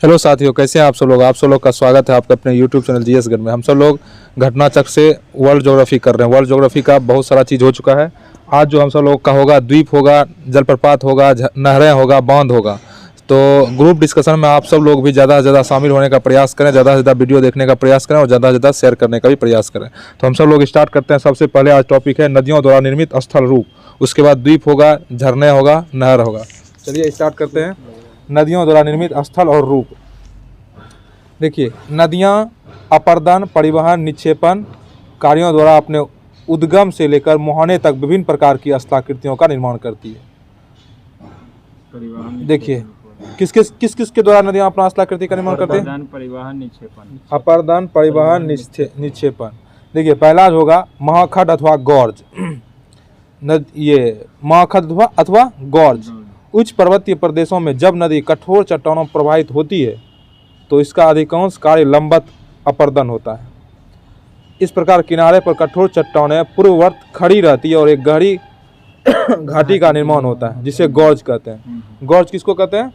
Hello साथियों, कैसे हैं आप सब लोग। आप सब लोग का स्वागत है आपके अपने यूट्यूब चैनल जीएस गढ़ में। हम सब लोग घटनाचक्र से वर्ल्ड ज्योग्राफी कर रहे हैं। वर्ल्ड ज्योग्राफी का बहुत सारा चीज़ हो चुका है। आज जो हम सब लोग का होगा, द्वीप होगा, जलप्रपात होगा, नहरें होगा, बांध होगा। तो ग्रुप डिस्कशन में आप सब लोग भी ज़्यादा से ज़्यादा शामिल होने का प्रयास करें, ज़्यादा से ज़्यादा वीडियो देखने का प्रयास करें और ज़्यादा से ज़्यादा शेयर करने का भी प्रयास करें। तो हम सब लोग स्टार्ट करते हैं। सबसे पहले आज टॉपिक है नदियों द्वारा निर्मित स्थल रूप। उसके बाद द्वीप होगा, झरने होगा, नहर होगा। चलिए स्टार्ट करते हैं। नदियों द्वारा निर्मित स्थल और रूप। देखिए, नदियाँ अपर्दन, परिवहन, निक्षेपण कार्यों द्वारा अपने उद्गम से लेकर मुहाने तक विभिन्न प्रकार की स्थलाकृतियों का निर्माण करती है। देखिए, किस किस के द्वारा नदियाँ अपना स्थलाकृति का निर्माण करती है? अपर्दन, परिवहन, निक्षेपण। अपर्दन, परिवहन, निक्षेपण। देखिए, पहला होगा महाखंड अथवा गॉर्ज। ये महाखंड अथवा गॉर्ज। उच्च पर्वतीय प्रदेशों में जब नदी कठोर चट्टानों प्रवाहित होती है तो इसका अधिकांश कार्य लंबवत अपर्दन होता है। इस प्रकार किनारे पर कठोर चट्टानें पूर्ववत खड़ी रहती है और एक गहरी घाटी का निर्माण होता है जिसे गॉर्ज कहते हैं। गॉर्ज किसको कहते हैं?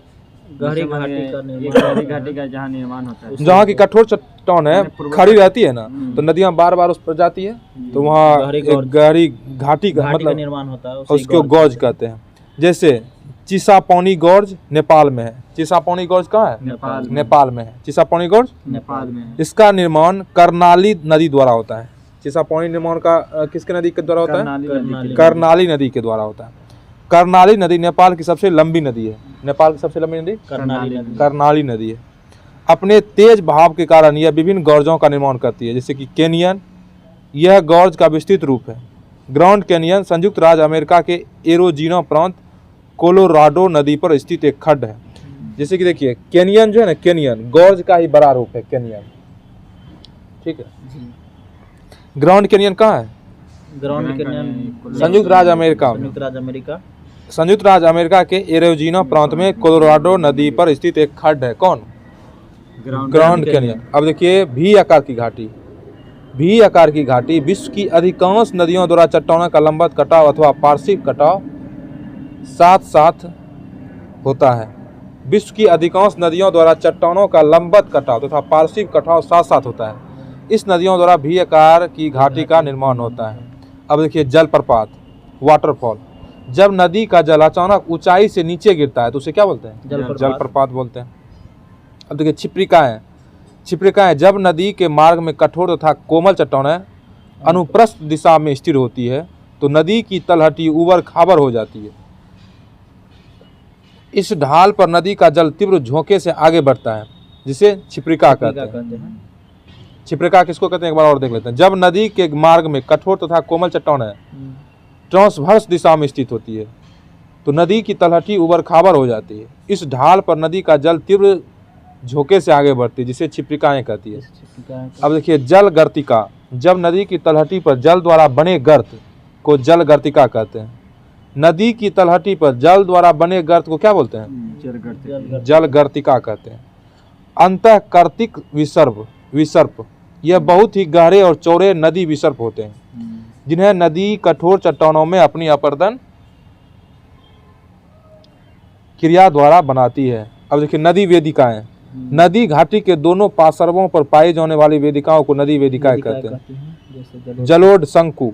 गहरी घाटी का जहाँ निर्माण होता है, जहाँ की कठोर चट्टानें खड़ी रहती है ना, तो नदियाँ बार बार उस पर जाती है तो वहाँ एक गहरी घाटी का मतलब निर्माण होता है, उसको गॉर्ज कहते हैं। जैसे चिसापानी गॉर्ज नेपाल में है। चिसापानी गॉर्ज कहाँ है? नेपाल में है। चिसापानी गॉर्ज नेपाल में है। इसका निर्माण कर्णाली नदी द्वारा होता है। चिसापानी निर्माण का किसके नदी के द्वारा होता है? कर्णाली नदी के द्वारा होता है। कर्णाली नदी नेपाल की सबसे लंबी नदी है। नेपाल की सबसे लंबी नदी कर्णाली नदी है। अपने तेज बहाव के कारण यह विभिन्न गॉर्जों का निर्माण करती है, जैसे कि कैनियन। यह गॉर्ज का विस्तृत रूप है। ग्रांड कैनियन संयुक्त राज्य अमेरिका के एरोजीना प्रांत कोलोराडो नदी पर स्थित एक खड्ड है। जैसे कि देखिए, कैनियन जो है ना, कैनियन गॉर्ज का ही बड़ा रूप है कैनियन। ठीक है। ग्रांड कैनियन कहाँ है? ग्रांड कैनियन संयुक्त राज्य अमेरिका। संयुक्त राज्य अमेरिका के एरोजीना प्रांत में कोलोराडो नदी पर स्थित एक खड्ड है। कौन? Grand canyon. अब देखिए, भी आकार की घाटी। भी आकार की घाटी विश्व की अधिकांश नदियों द्वारा चट्टानों का लंबवत कटाव अथवा पार्श्विक कटाव साथ साथ होता है। विश्व की अधिकांश नदियों द्वारा चट्टानों का लंबवत कटाव तथा पार्श्विक कटाव साथ साथ होता है। इस नदियों द्वारा भी आकार की घाटी का निर्माण होता है। अब देखिए, जलप्रपात, वाटरफॉल। जब नदी का जल अचानक ऊंचाई से नीचे गिरता है तो उसे क्या बोलते हैं? जलप्रपात बोलते हैं। अब देखिए, छिप्रिकाएं। छिप्रिकाएं जब नदी के मार्ग में कठोर तथा कोमल चट्टानें अनुप्रस्थ दिशा में स्थिर होती है तो नदी की तलहटी उबड़ खाबड़ हो जाती है। इस ढाल पर नदी का जल तीव्र झोंके से आगे बढ़ता है, जिसे छिप्रिका कहते हैं। छिप्रिका किसको कहते हैं, एक बार और देख लेते हैं। जब नदी के मार्ग में कठोर तथा कोमल चट्टानें ट्रांसवर्स दिशा में स्थित होती है तो नदी की तलहटी उबड़ खाबड़ हो जाती है। इस ढाल पर नदी का जल तीव्र झोंके से आगे बढ़ती है, जिसे छिप्रिकाएं कहती है। अब देखिए, जल गर्तिका। जब नदी की तलहटी पर जल द्वारा बने गर्त को जल गर्तिका कहते हैं। नदी की तलहटी पर जल द्वारा बने गर्त को क्या बोलते हैं? जल गर्तिका कहते हैं। अंतःकर्तिक विसर्प यह बहुत ही गहरे और चौड़े नदी विसर्प होते हैं जिन्हें नदी कठोर चट्टानों में अपनी अपर्दन क्रिया द्वारा बनाती है। अब देखिए, नदी वेदिकाएं। नदी घाटी के दोनों पार्श्वों पर पाई जाने वाली वेदिकाओं को नदी वेदिकाएं कहते हैं। जलोढ़ शंकु।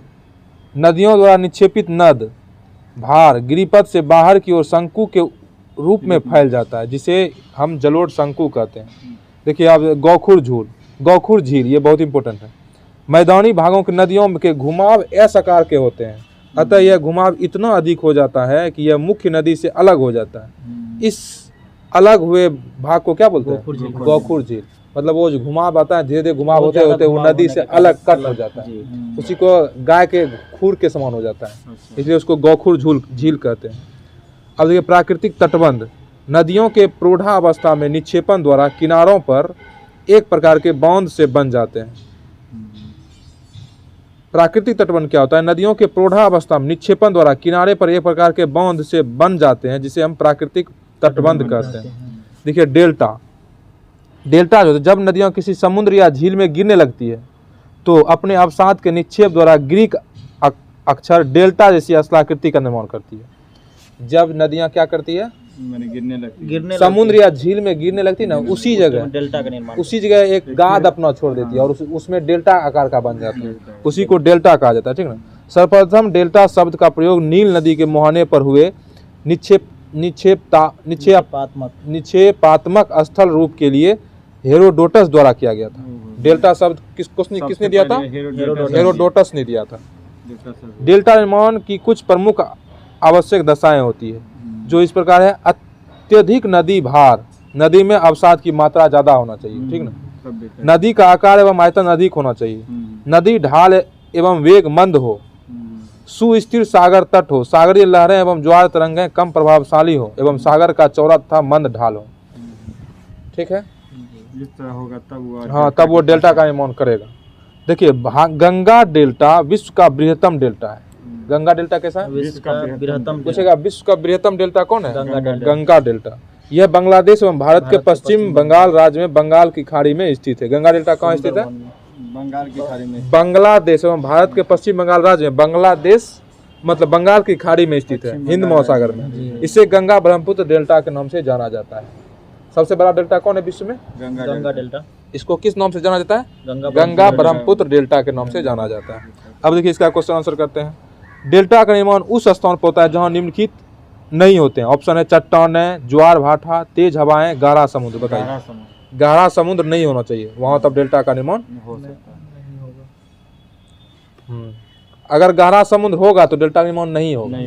नदियों द्वारा निक्षेपित नद भार गिरिपथ से बाहर की ओर शंकु के रूप में फैल जाता है, जिसे हम जलोढ़ शंकु कहते हैं। देखिए, अब गौखुर झील, ये बहुत इंपॉर्टेंट है। मैदानी भागों की नदियों के घुमाव एस आकार के होते हैं, अतः यह घुमाव इतना अधिक हो जाता है कि यह मुख्य नदी से अलग हो जाता है। इस अलग हुए भाग को क्या बोलते हैं? गौखुर झील। मतलब वो जो घुमाव आता है, धीरे धीरे घुमाव होते होते वो नदी से अलग कट हो जाता है, उसी को गाय के खूर के समान हो जाता है, इसलिए उसको गौखुर झील कहते हैं। अब देखिए, प्राकृतिक तटबंध। नदियों के प्रौढ़ा अवस्था में निक्षेपण द्वारा किनारों पर एक प्रकार के बांध से बन जाते हैं। प्राकृतिक तटबंध क्या होता है? नदियों के प्रौढ़ा अवस्था में निक्षेपण द्वारा किनारे पर एक प्रकार के बांध से बन जाते हैं, जिसे हम प्राकृतिक तटबंध कहते हैं। देखिए, डेल्टा। डेल्टा जो जब नदियां किसी समुद्र या झील में गिरने लगती है तो अपने अवसाद के निक्षेप द्वारा ग्रीक अक्षर डेल्टा जैसी स्थलाकृति का निर्माण करती है। जब नदियां क्या करती है, मैंने गिरने लगती है। गिरने समुद्र या झील में गिरने लगती ना, उसी जगह डेल्टा का निर्माण उसी जगह एक गाद अपना छोड़ देती है और उसमें डेल्टा आकार का बन जाता है, उसी को डेल्टा कहा जाता है। ठीक ना। सर्वप्रथम डेल्टा शब्द का प्रयोग नील नदी के मुहाने पर हुए निक्षेपात्मक स्थल रूप के लिए हेरोडोटस द्वारा किया गया था। डेल्टा शब्द किसने दिया था? हेरोडोटस ने दिया था। डेल्टा निर्माण की कुछ प्रमुख आवश्यक दशाएं होती है, जो इस प्रकार है। अत्यधिक नदी भार, नदी में अवसाद की मात्रा ज्यादा होना चाहिए। ठीक ना। नदी का आकार एवं आयतन अधिक होना चाहिए। नदी ढाल एवं वेग मंद हो। सुस्थिर सागर तट हो। सागरीय लहरें एवं ज्वार तरंगें कम प्रभावशाली हो एवं सागर का चौड़ा तथा मंद ढाल हो। ठीक है। जिस तरह होगा तब हाँ, तब वो डेल्टा का निर्माण करेगा। देखिए, गंगा डेल्टा विश्व का बृहत्तम डेल्टा है। गंगा डेल्टा कैसा है? विश्व का बृहत्तम पूछेगा विश्व का बृहत्तम डेल्टा कौन है? गंगा डेल्टा। गंगा डेल्टा। यह बांग्लादेश एवं भारत के पश्चिम बंगाल राज्य में बंगाल की खाड़ी में स्थित है। गंगा डेल्टा कहाँ स्थित है? बंगाल की खाड़ी में। बांग्लादेश एवं भारत के पश्चिम बंगाल राज्य में, बांग्लादेश मतलब बंगाल की खाड़ी में स्थित है, हिंद महासागर में। इसे गंगा ब्रह्मपुत्र डेल्टा के नाम से जाना जाता है। सबसे बड़ा डेल्टा कौन है विश्व में? गंगा डेल्टा। इसको किस नाम से जाना जाता है? गंगा ब्रह्मपुत्र डेल्टा के नाम से जाना जाता है। अब देखिए, इसका क्वेश्चन आंसर करते हैं। डेल्टा का निर्माण उस स्थान पर होता है जहां निम्नलिखित नहीं होते हैं। ऑप्शन है चट्टानें, ज्वार भाटा, तेज हवाएं, गाढ़ा समुद्र। बताइए, गाढ़ा समुद्र नहीं होना चाहिए वहां, तब डेल्टा का निर्माण हो सकता है। अगर गाढ़ा समुद्र होगा तो डेल्टा निर्माण नहीं होगा।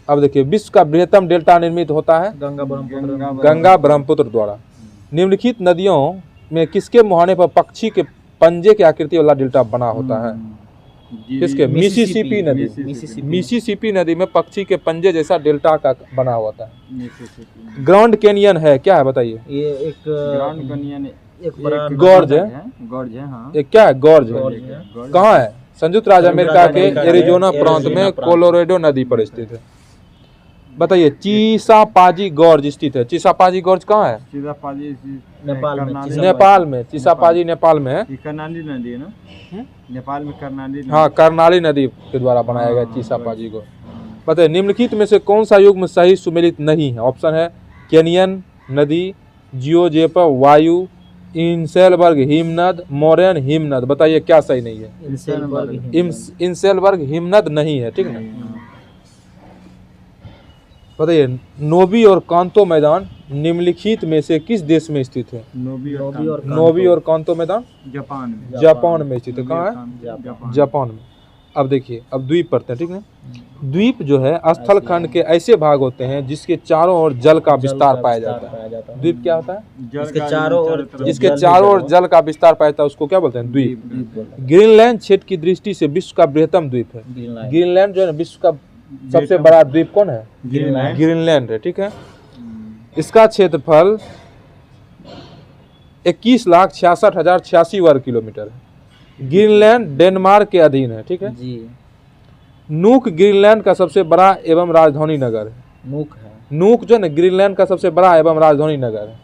अब देखिए, विश्व का बृहत्तम डेल्टा निर्मित होता है गंगा ब्रह्मपुत्र द्वारा। निम्नलिखित नदियों में किसके मुहाने पर पक्षी के पंजे की आकृति वाला डेल्टा बना होता है? किसके? मिसिसिपी नदी। मिसिसिपी नदी में पक्षी के पंजे जैसा डेल्टा का बना होता है। ग्रांड कैनियन है क्या है? बताइए। ये एक ग्रांड कैनियन एक बड़ा गॉर्ज है। गॉर्ज है। हाँ, एक क्या है? गॉर्ज है। कहाँ है? संयुक्त राज्य अमेरिका के एरिजोना प्रांत में कोलोराडो नदी पर स्थित है। बताइए, चिसापाजी गॉर्ज स्थित है। चिसापाजी गॉर्ज कहाँ है? चिसापाजी नेपाल में। चिसापाजी नेपाल में है। कर्नाली नदी है ना? नेपाल में कर्नाली नदी। हाँ, कर्नाली नदी के द्वारा बनाया गया चिसापाजी गॉर्ज। बताइए, निम्नलिखित में से कौन सा युग्म सही सुमेलित नहीं है? ऑप्शन है कैनियन नदी, जियोजेप वायु, इंसेलबर्ग हिमनद, मोरेन हिमनद। बताइए क्या सही नहीं है? इंसेलबर्ग हिमनद नहीं है। ठीक है। बताइए, नोबी और कांतो मैदान निम्नलिखित में से किस देश में स्थित है? नोबी और कांतो मैदान जापान में स्थित है। कहाँ है? जापान में। अब देखिए, अब द्वीप पढ़ते हैं। ठीक है। द्वीप जो है स्थल खंड के ऐसे भाग होते हैं जिसके चारों ओर जल का विस्तार पाया जाता है। द्वीप क्या होता है? जिसके चारों ओर जल का विस्तार पाया जाता है, उसको क्या बोलते हैं? द्वीप। ग्रीनलैंड क्षेत्र की दृष्टि से विश्व का बृहत्तम द्वीप है। ग्रीनलैंड जो है विश्व का सबसे बड़ा द्वीप कौन है? ग्रीनलैंड है। ठीक है। इसका क्षेत्रफल 21,66,086 वर्ग किलोमीटर है। ग्रीनलैंड डेनमार्क के अधीन है। ठीक है जी। नूक ग्रीनलैंड का सबसे बड़ा एवं राजधानी नगर है। नूक जो है ना ग्रीनलैंड का सबसे बड़ा एवं राजधानी नगर है।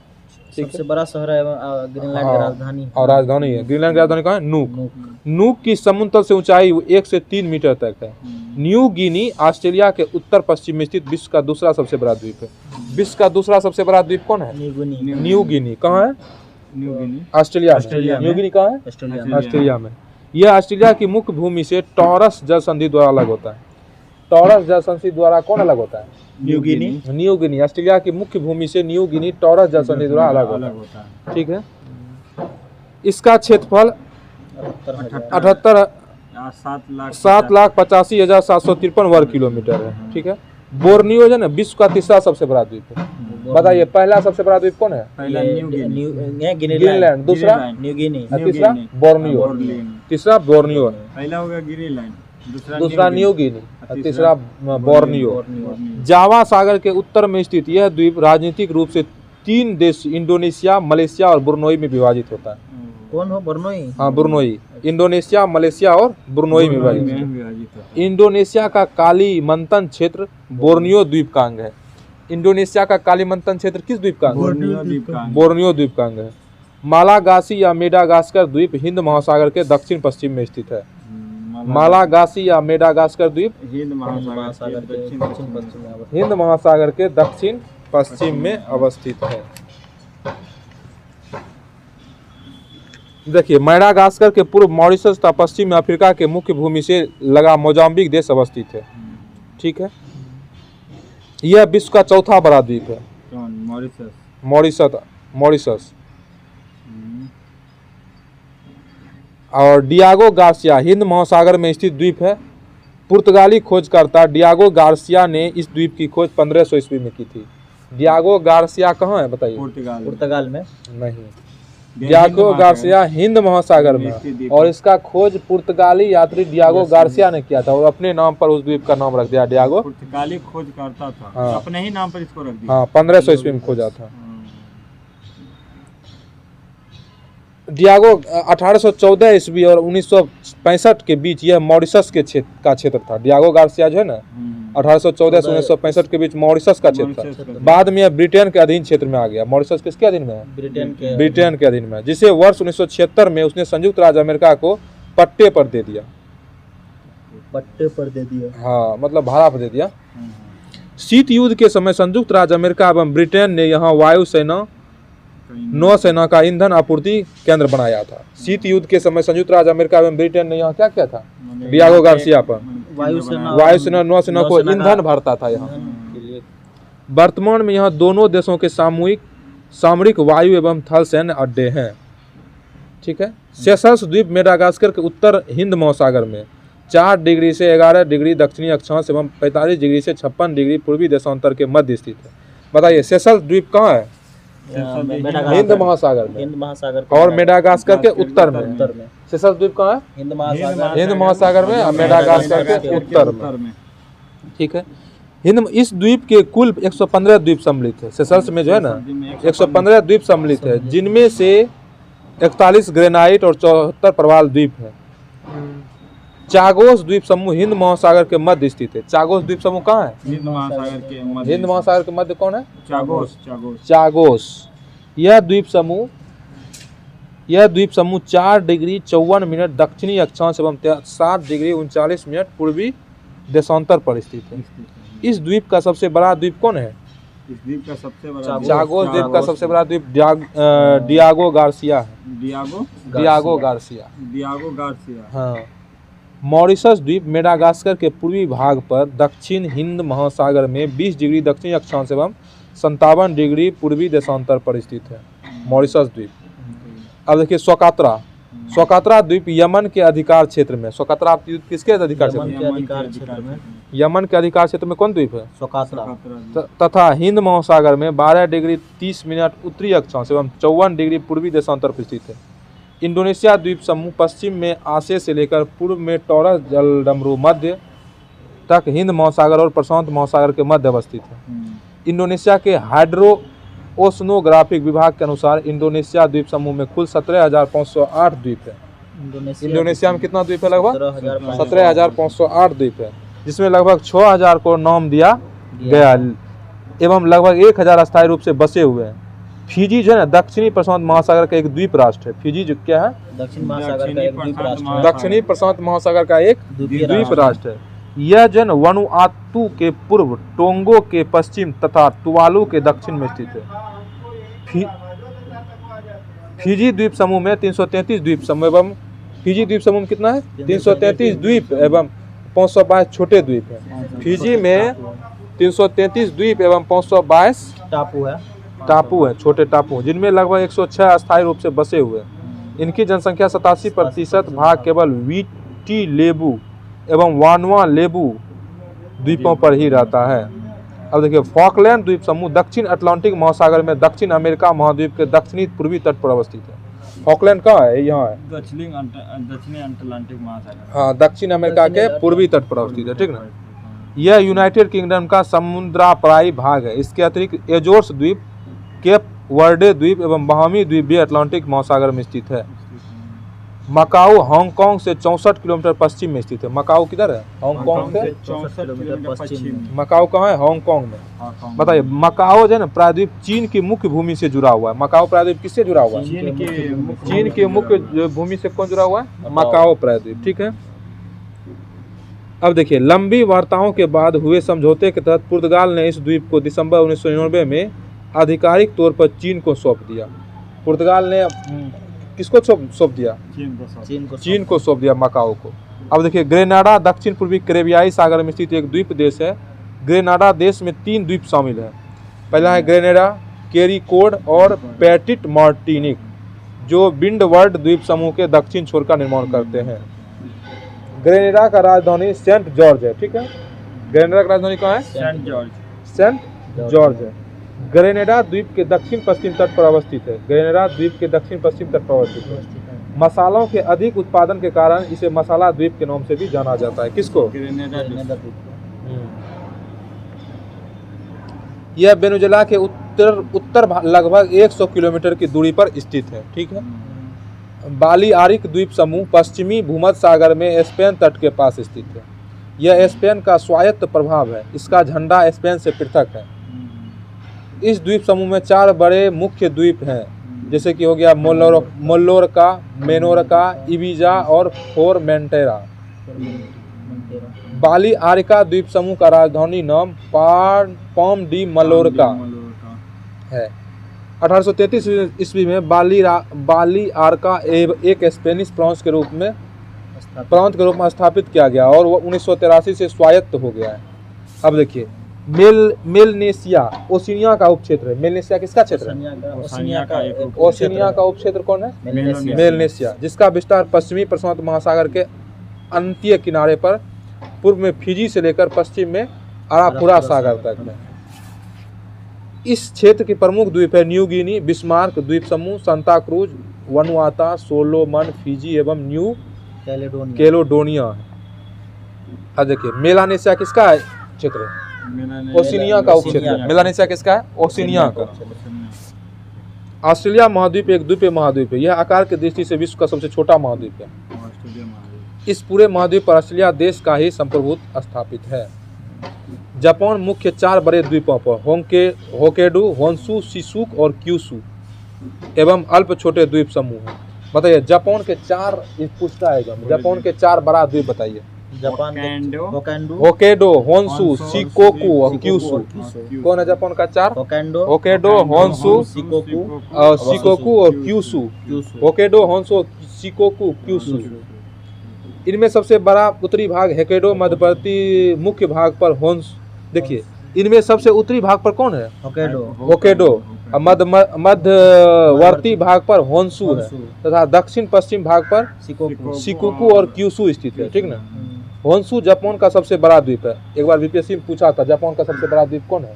सबसे बड़ा शहर है ग्रीनलैंड की राजधानी और राजधानी है। ग्रीनलैंड की राजधानी कहाँ है? नूक। नूक की समुद्र तल से ऊंचाई 1 से 3 मीटर तक है। न्यू गिनी ऑस्ट्रेलिया के उत्तर पश्चिम में स्थित विश्व का दूसरा सबसे बड़ा द्वीप है। विश्व का दूसरा सबसे बड़ा द्वीप कौन है? New Guinea. कहाँ है? ऑस्ट्रेलिया में। न्यू गिनी कहाँ है? ऑस्ट्रेलिया में। यह ऑस्ट्रेलिया की मुख्य भूमि से टॉरस जल संधि द्वारा अलग होता है। टॉरस जल संधि द्वारा कौन अलग होता है? New Guinea. ऑस्ट्रेलिया की मुख्य भूमि से न्यू गिनी टॉरस जल संधि द्वारा अलग होता है। ठीक है। इसका क्षेत्रफल 7,85,753 वर्ग किलोमीटर है। ठीक है। बोर्नियो जो है ना विश्व का तीसरा सबसे बड़ा द्वीप है। बताइए, पहला सबसे बड़ा द्वीप कौन है? ग्रीनलैंड। दूसरा न्यू गिनी। तीसरा बोर्नियो। तीसरा बोर्नियो है। पहला होगा ग्रीनलैंड, दूसरा न्यू गिनी, तीसरा बोर्नियो। जावा सागर के उत्तर में स्थित यह द्वीप राजनीतिक रूप से 3 देश इंडोनेशिया, मलेशिया और ब्रुनोई में विभाजित होता है। कौन हो? ब्रुनोई। हाँ, ब्रुनोई। इंडोनेशिया, मलेशिया और ब्रुनोई में विभाजित है। इंडोनेशिया का कालीमंतन क्षेत्र बोर्नियो द्वीप का अंग है। इंडोनेशिया का कालीमंतन क्षेत्र किस द्वीप का अंग है? बोर्नियो द्वीप का अंग है। मालागासी या मेडागास्कर द्वीप हिंद महासागर के दक्षिण पश्चिम में स्थित है। मालागासी या मेडागास्कर द्वीप हिंद महासागर महासागर के के दक्षिण दक्षिण पश्चिम में अवस्थित। हिंद महासागर के दक्षिण पश्चिम में अवस्थित है। देखिए, मेडागास्कर के पूर्व मॉरिशस तथा पश्चिम अफ्रीका के मुख्य भूमि से लगा मोजाम्बिक देश अवस्थित है। ठीक है, यह विश्व का चौथा बड़ा द्वीप है। कौन? मॉरिशस। मॉरिशस और डियागो गार्सिया हिंद महासागर में स्थित द्वीप है। पुर्तगाली खोजकर्ता डियागो गार्सिया ने इस द्वीप की खोज 1500 ईस्वी में की थी। डियागो गार्सिया कहाँ है बताइए? पुर्तगाल में नहीं, डियागो गार्सिया हिंद महासागर में, और इसका खोज पुर्तगाली यात्री डियागो गार्सिया ने किया था और अपने नाम पर उस द्वीप का नाम रख दिया डियागो। पुर्तगाली खोज करता था। हाँ। अपने ही नाम पर इसको रख दिया। हाँ, 1500 ईस्वी में खोजा था। डियागो 1814 ईस्वी और 1965 के बीच यह मॉरिशस के क्षेत्र था। डियागो गार्सिया जो है ना, 1814 से 1965 के बीच मॉरिशस का क्षेत्र था। बाद में यह ब्रिटेन के अधीन क्षेत्र में आ गया। मॉरिशस किसके अधीन में है? ब्रिटेन के अधीन में है, जिसे वर्ष 1976 में उसने संयुक्त राज्य अमेरिका को पट्टे पर दे दिया। हाँ, मतलब भाड़ा पर दे दिया। शीत युद्ध के समय संयुक्त राज्य अमेरिका एवं ब्रिटेन ने यहाँ वायुसेना नौसेना का ईंधन आपूर्ति केंद्र बनाया था। शीत युद्ध के समय संयुक्त राज्य अमेरिका एवं ब्रिटेन ने यहाँ क्या किया था? डियागो गार्सिया पर वायुसेना नौसेना को ईंधन भरता था यहाँ। वर्तमान में यहाँ दोनों देशों के सामरिक वायु एवं थल सैन्य अड्डे हैं। ठीक है। सेशल्स द्वीप मेडागास्कर के उत्तर हिंद महासागर में 4 डिग्री से 11 डिग्री दक्षिणी अक्षांश एवं 45 डिग्री से 56 डिग्री पूर्वी देशांतर के मध्य स्थित है। बताइए, सेशल्स द्वीप कहाँ है? हिंद महासागर में, और मेडागास्कर के उत्तर में। सेशल्स द्वीप कहाँ है? हिंद महासागर में और मेडागास्कर के उत्तर में। ठीक है। इस द्वीप के कुल 115 द्वीप सम्मिलित है। सेशल्स में जो है ना 115 द्वीप सम्मिलित है, जिनमें से 41 ग्रेनाइट और 74 प्रवाल द्वीप है। चागोस द्वीप समूह हिंद महासागर के मध्य स्थित है। चागोस द्वीप समूह कहाँ है? हिंद महासागर के मध्य कौन है? चागोस। यह द्वीप समूह 4 डिग्री 54 मिनट दक्षिणी अक्षांश एवं 7 डिग्री 39 मिनट पूर्वी देशांतर पर स्थित है। इस द्वीप का सबसे बड़ा द्वीप कौन है? इस द्वीप का सबसे बड़ा चागोस द्वीप का सबसे बड़ा द्वीप डियागो गार्सिया है। Diego Garcia. हाँ। मॉरिशस द्वीप मेडागास्कर के पूर्वी भाग पर दक्षिण हिंद महासागर में 20 डिग्री दक्षिणी अक्षांश एवं 57 डिग्री पूर्वी देशांतर पर स्थित है। मॉरिशस द्वीप। अब देखिए, सोकात्रा द्वीप यमन के अधिकार क्षेत्र में। सोकात्रा द्वीप किसके अधिकार क्षेत्र में? यमन के अधिकार क्षेत्र में कौन द्वीप है? सोकात्रा। तथा हिंद महासागर में 12 डिग्री 30 मिनट उत्तरी अक्षांश एवं 54 डिग्री पूर्वी देशांतर पर स्थित है। इंडोनेशिया द्वीप समूह पश्चिम में आसे से लेकर पूर्व में टॉरस जलडमरू मध्य तक हिंद महासागर और प्रशांत महासागर के मध्य अवस्थित है। इंडोनेशिया के हाइड्रो ओशनोग्राफिक विभाग के अनुसार इंडोनेशिया द्वीप समूह में कुल 17,508 द्वीप है। इंडोनेशिया में कितना द्वीप है? लगभग 17,508 द्वीप है, जिसमें लगभग 6,000 को नाम दिया गया एवं लगभग 1,000 अस्थायी रूप से बसे हुए हैं। फिजी जो है ना, दक्षिणी प्रशांत महासागर का एक द्वीप राष्ट्र है। फिजी जो क्या है? दक्षिणी प्रशांत महासागर का एक द्वीप राष्ट्र है। यह जो है ना वनुआतु के पूर्व, टोंगो के पश्चिम तथा तुवालू के दक्षिण में स्थित है। फिजी द्वीप समूह में 333 द्वीप समूह एवं फिजी द्वीप समूह में कितना है? 333 द्वीप एवं 522 छोटे द्वीप है। फिजी में 333 द्वीप एवं 522 टापू है, छोटे टापू, जिनमें लगभग 106 अस्थायी रूप से बसे हुए हैं। इनकी जनसंख्या 87% भाग केवल वीटी लेबू एवं वानुआ लेबू द्वीपों पर ही रहता है। अब देखिए, फॉकलैंड द्वीप समूह दक्षिण अटलांटिक महासागर में दक्षिण अमेरिका महाद्वीप के दक्षिणी पूर्वी तट पर अवस्थित है। फॉकलैंड कहाँ है? यहाँ है, दक्षिणी अटलांटिक महासागर। हाँ, दक्षिण अमेरिका के पूर्वी तट पर अवस्थित है। ठीक ना। यह यूनाइटेड किंगडम का समुद्रापराई भाग है। इसके अतिरिक्त एजोर्स द्वीप, केप वर्डे द्वीप एवं बहामी द्वीप भी अटलांटिक महासागर में स्थित है। मकाऊ हांगकांग से 64 किलोमीटर पश्चिम में स्थित है। मकाऊ किधर है? हांगकांग से 64 किलोमीटर पश्चिम। मकाऊ कहाँ है? हांगकांग में। बताइए, मकाऊ जो है ना प्रायद्वीप चीन की मुख्य भूमि से जुड़ा हुआ है। मकाऊ प्रायद्वीप किससे जुड़ा हुआ है? चीन के मुख्य भूमि से कौन जुड़ा हुआ है? मकाऊ प्रायद्वीप। ठीक है। अब देखिए, लंबी वार्ताओं के बाद हुए समझौते के तहत पुर्तगाल ने इस द्वीप को दिसंबर 1999 में आधिकारिक तौर पर चीन को सौंप दिया। पुर्तगाल ने किसको सौंप दिया? चीन को सौंप दिया, मकाओ को। अब देखिए, ग्रेनाडा दक्षिण पूर्वी कैरेबियाई सागर में स्थित एक द्वीप देश है। ग्रेनाडा देश में 3 द्वीप शामिल है। पहला है ग्रेनेडा, कैरिकोड और पैटिट मार्टिनिक, जो विंडवर्ड द्वीप समूह के दक्षिण छोर का निर्माण करते हैं। ग्रेनेडा का राजधानी सेंट जॉर्ज है, ठीक है। ग्रेनेडा का राजधानी कहाँ है? सेंट जॉर्ज है। ग्रेनेडा द्वीप के दक्षिण पश्चिम तट पर अवस्थित है। ग्रेनेडा द्वीप के दक्षिण पश्चिम तट पर अवस्थित है। मसालों के अधिक उत्पादन के कारण इसे मसाला द्वीप के नाम से भी जाना जाता है। किसको? यह वेनेजुएला के उत्तर लगभग 100 किलोमीटर की दूरी पर स्थित है, ठीक है। बालियारिक द्वीप समूह पश्चिमी भूमध्य सागर में स्पेन तट के पास स्थित है। यह स्पेन का स्वायत्त प्रभाव है। इसका झंडा स्पेन से पृथक है। इस द्वीप समूह में 4 बड़े मुख्य द्वीप हैं, जैसे कि हो गया मोल्लोरका, मेनोरका, इबिजा और फोरमेंटेरा। बालियारिका द्वीप समूह का राजधानी नाम पाम डी मलोरका है। 1833 ईस्वी में बालियारिका एक स्पेनिश प्रांत के रूप में स्थापित किया गया और वो 1983 से स्वायत्त हो गया है। अब देखिए, मेलनेशिया ओशिनिया का उपक्षेत्र है। मेलनेशिया किसका क्षेत्र है? ओशिनिया का उपक्षेत्र कौन है? मेलनेशिया, जिसका विस्तार पश्चिमी प्रशांत महासागर के अंतीय किनारे पर पूर्व में फिजी से लेकर पश्चिम में अरापुरा सागर तक है। इस क्षेत्र के प्रमुख द्वीप है न्यू गिनी, बिस्मार्क द्वीप समूह, सांता क्रूज, वनुआता, सोलोमन, फिजी एवं न्यू कैलेडोनिया। अब देखिए, मेलानेशिया किसका क्षेत्र है? ओशिनिया का उपक्षेत्र। मेलानेशिया किसका है? ओशिनिया का। ऑस्ट्रेलिया महाद्वीप एक द्वीपीय महाद्वीप है। यह आकार की दृष्टि से विश्व का सबसे छोटा महाद्वीप है। इस पूरे महाद्वीप पर ऑस्ट्रेलिया देश का ही संप्रभुत्व स्थापित है। जापान मुख्य 4 बड़े द्वीपों पर होक्काइडो, होन्शु, शिजुकू और क्यूशू एवं अल्प छोटे द्वीप समूह हैं। बताइए, जापान के 4 पूछता है, जापान के 4 बड़ा द्वीप बताइए। होक्काइडो, होन्शु, शिकोकू और क्यूशू। कौन है जापान का 4? होक्काइडो, होन्शु, शिकोकू और Kyushu. Hokkaido, Honshu, Shikoku, Kyushu. इनमें सबसे बड़ा उत्तरी भाग होक्काइडो, मध्यवर्ती मुख्य भाग पर होन्शु। देखिए, इनमें सबसे उत्तरी भाग पर कौन है? होक्काइडो। मध्यवर्ती भाग पर होन्शु है तथा दक्षिण पश्चिम भाग पर शिकोकू और क्यूशू स्थित है, ठीक ना। होन्शु जापान का सबसे बड़ा द्वीप है। एक बार बीपीएससी में पूछा था, जापान का सबसे बड़ा द्वीप कौन है?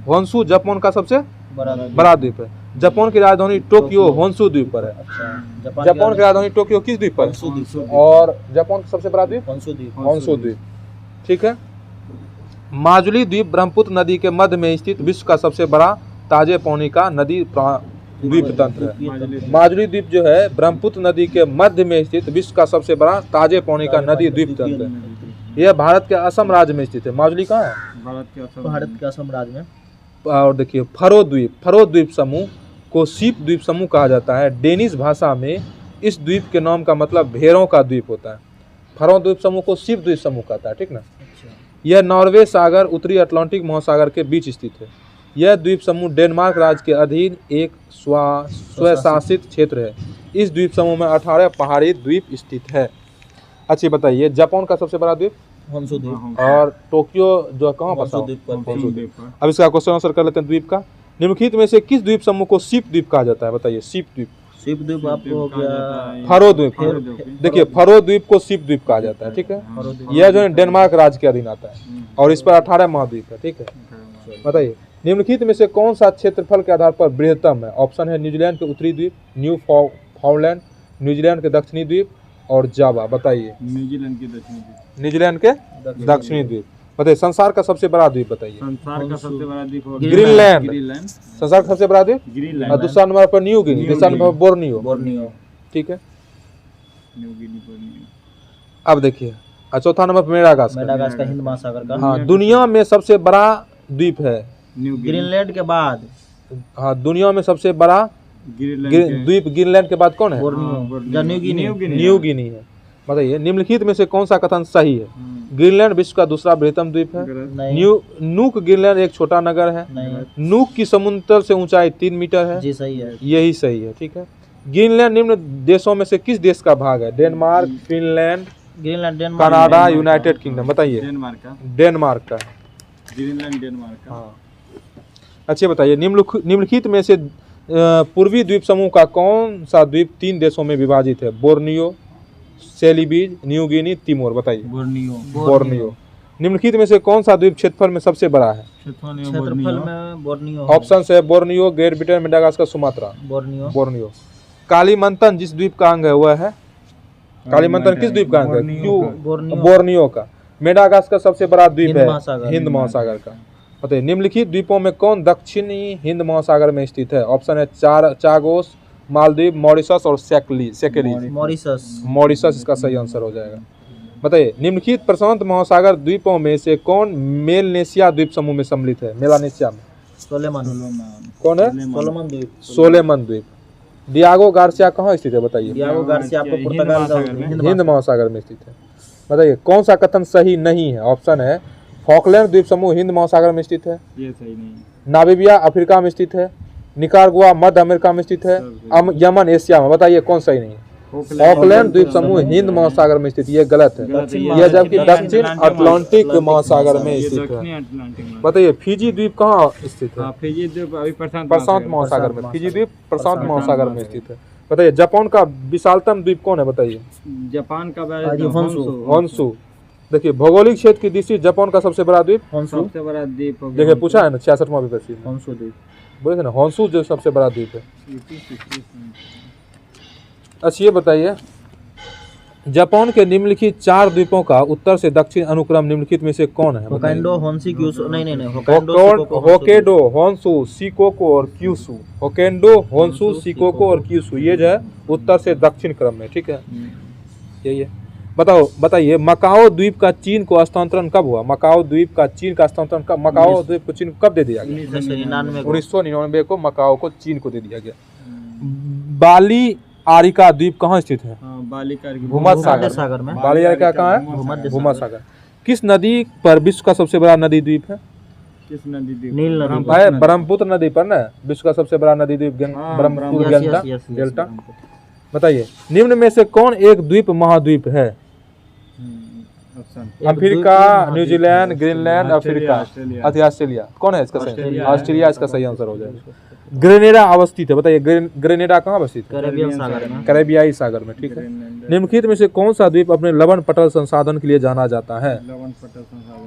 होन्शु जापान का सबसे बड़ा द्वीप है। जापान की राजधानी टोक्यो होन्शु द्वीप पर है। जापान की राजधानी टोक्यो किस द्वीप पर? और जापान का सबसे बड़ा द्वीप होन्शु द्वीप, ठीक है। माजुली द्वीप ब्रह्मपुत्र नदी के मध्य में स्थित विश्व का सबसे बड़ा ताजे पानी का नदी द्वीप तंत्र है। माजुली द्वीप जो है ब्रह्मपुत्र नदी के मध्य में स्थित विश्व का सबसे बड़ा ताजे पानी का नदी द्वीप तंत्र है। यह भारत के असम राज्य में स्थित है। माजुली कहाँ है? भारत के असम राज्य में। और देखिए, फरो द्वीप समूह को सीप द्वीप समूह कहा जाता है। डेनिश भाषा में इस द्वीप के नाम का मतलब भेड़ों का द्वीप होता है। फरो द्वीप समूह को सीप द्वीप समूह कहता है, ठीक ना। यह नॉर्वे सागर उत्तरी अटलांटिक महासागर के बीच स्थित है। यह द्वीप समूह डेनमार्क राज्य के अधीन एक स्वशासित क्षेत्र है। इस द्वीप समूह में 18 पहाड़ी द्वीप स्थित है। अच्छी बताइए, जापान का सबसे बड़ा द्वीप होन्शु द्वीप और टोक्यो जो कहाँ पर? होन्शु द्वीप। अब इसका क्वेश्चन आंसर कर लेते हैं। द्वीप का निम्नलिखित में से किस द्वीप समूह को सीप द्वीप कहा जाता है? बताइए। सीप द्वीप आपको हो गया फरो द्वीप। देखिए, फरो द्वीप को सीप द्वीप कहा जाता है, ठीक है। यह जो है डेनमार्क राज्य के अधीन आता है और इस पर 18 महाद्वीप है, ठीक है। बताइए, निम्नलिखित में से कौन सा क्षेत्रफल के आधार पर बृहत्तम है? ऑप्शन है न्यूजीलैंड के उत्तरी द्वीप, न्यू फाउंडलैंड, न्यूजीलैंड के दक्षिणी द्वीप और जावा। बताइए। न्यूजीलैंड के दक्षिणी द्वीप। बताइए, संसार का सबसे बड़ा द्वीप बताइए। संसार का सबसे बड़ा द्वीप ग्रीनलैंड। संसार का सबसे बड़ा द्वीप ग्रीनलैंड। और दूसरा नंबर पर न्यू गिनी, तीसरा नंबर पर बोर्नियो, ठीक है। अब देखिए, चौथा नंबर पर मेडागास्कर हिंद महासागर का। हाँ, दुनिया में सबसे बड़ा द्वीप है ग्रीनलैंड के बाद। हाँ, दुनिया में सबसे बड़ा द्वीप ग्रीनलैंड के बाद कौन है? न्यू गिनी न्यू गिनी है। बताइए निम्नलिखित में से कौन सा कथन सही है? ग्रीनलैंड विश्व का दूसरा बृहत्तम द्वीप है। नहीं नूक ग्रीनलैंड एक छोटा नगर है। नहीं नूक की समुद्र तल से ऊंचाई 3 मीटर है। जी सही है। यही सही है, ठीक है। ग्रीनलैंड निम्न देशों में से किस देश का भाग है? Denmark, Finland, Greenland Denmark Canada, United kingdom. बताइए। डेनमार्क का, डेनमार्क का। ग्रीनलैंड डेनमार्क का। हाँ। अच्छा बताइए निम्नलिखित में से पूर्वी द्वीप समूह का कौन सा द्वीप 3 देशों में विभाजित है? Borneo, Celebes, new Guinea, Timor. बताइए। बोर्नियो। निम्नलिखित में से कौन सा द्वीप क्षेत्रफल में सबसे बड़ा है? क्षेत्रफल में बोर्नियो। ऑप्शन है Borneo, great Britain, Madagascar, Sumatra. Borneo. Kalimantan जिस द्वीप का अंग है वह है? कालीमंथन किस द्वीप का अंग है? क्यों? बोर्नियो का। मेडागास्कर सबसे बड़ा द्वीप है हिंद महासागर का। बताइए निम्नलिखित द्वीपों में कौन दक्षिणी हिंद महासागर में स्थित है? ऑप्शन है चागोस, मालदीव, मॉरिशस और सेकेलीज। मॉरिशस इसका सही आंसर हो जाएगा। बताइए निम्नलिखित प्रशांत महासागर द्वीपों में से कौन मेलनेशिया द्वीप समूह में सम्मिलित है? मेलानेशिया में कौन है? सोलेमन द्वीप। डियागो गार्सिया कहाँ स्थित है? बताइए। डियागो गार्सिया आपको पुर्तगाल का हिंद महासागर में स्थित है। बताइए कौन सा कथन सही नहीं है? ऑप्शन है फॉकलैंड द्वीप समूह हिंद महासागर में स्थित है। ये सही नहीं है। नामीबिया अफ्रीका में स्थित है। निकारागुआ मध्य अमेरिका में स्थित है। यमन एशिया में। बताइए कौन सही नहीं है? फॉकलैंड द्वीप समूह हिंद महासागर में स्थित, ये गलत है। यह जबकि दक्षिण अटलांटिक महासागर में स्थित है। बताइए फिजी द्वीप कहाँ स्थित है? फिजी द्वीप अभी प्रशांत महासागर में। फिजी द्वीप प्रशांत महासागर में स्थित है। बताइए जापान का विशालतम द्वीप कौन है? बताइए। जापान का होन्शु। देखिए भौगोलिक क्षेत्र की दृष्टि जापान का सबसे बड़ा द्वीप सबसे बड़ा द्वीप। देखिए पूछा है ना 66वां विकसित होन्शु द्वीप बोले थे ना, होन्शु जो सबसे बड़ा द्वीप है। अच्छा ये बताइए जापान के निम्नलिखित 4 द्वीपों का उत्तर से दक्षिण अनुक्रम निम्नलिखित में से कौन है? Hokkaido, Honshu, Kyushu. नहीं होक्काइडो, होन्शु, शिकोको और क्यूशू। होक्काइडो, होन्शु, शिकोको और क्यूशू ये जो है उत्तर से दक्षिण क्रम में, ठीक है। यही है। बताइए मकाओ द्वीप का चीन को हस्तांतरण कब हुआ? मकाओ द्वीप का चीन का हस्तांतरण कब? मकाओ द्वीप को चीन को कब दे दिया गया? 1999 को मकाओ को चीन को दे दिया गया। बाली आरिका द्वीप कहाँ स्थित है? भूमध्य सागर में। बाली आरिका कहाँ है? भूमध्य सागर। किस नदी पर विश्व का सबसे बड़ा नदी द्वीप है? किस नदी द्वीप? नील नदी। ब्रह्मपुत्र नदी पर ना विश्व का सबसे बड़ा नदी द्वीप ब्रह्मपुत्र डेल्टा। बताइए निम्न में से कौन एक द्वीप महाद्वीप है? Africa, New Zealand, Greenland, Africa, Australia. कौन है इसका सही? ऑस्ट्रेलिया इसका सही आंसर हो जाएगा। ग्रेनेडा अवस्थित है। बताइए ग्रेनेडा कहाँ अवस्थित है? कैरेबियाई सागर में, ठीक है। निम्नलिखित में से कौन सा द्वीप अपने लवण पटल संसाधन के लिए जाना जाता है?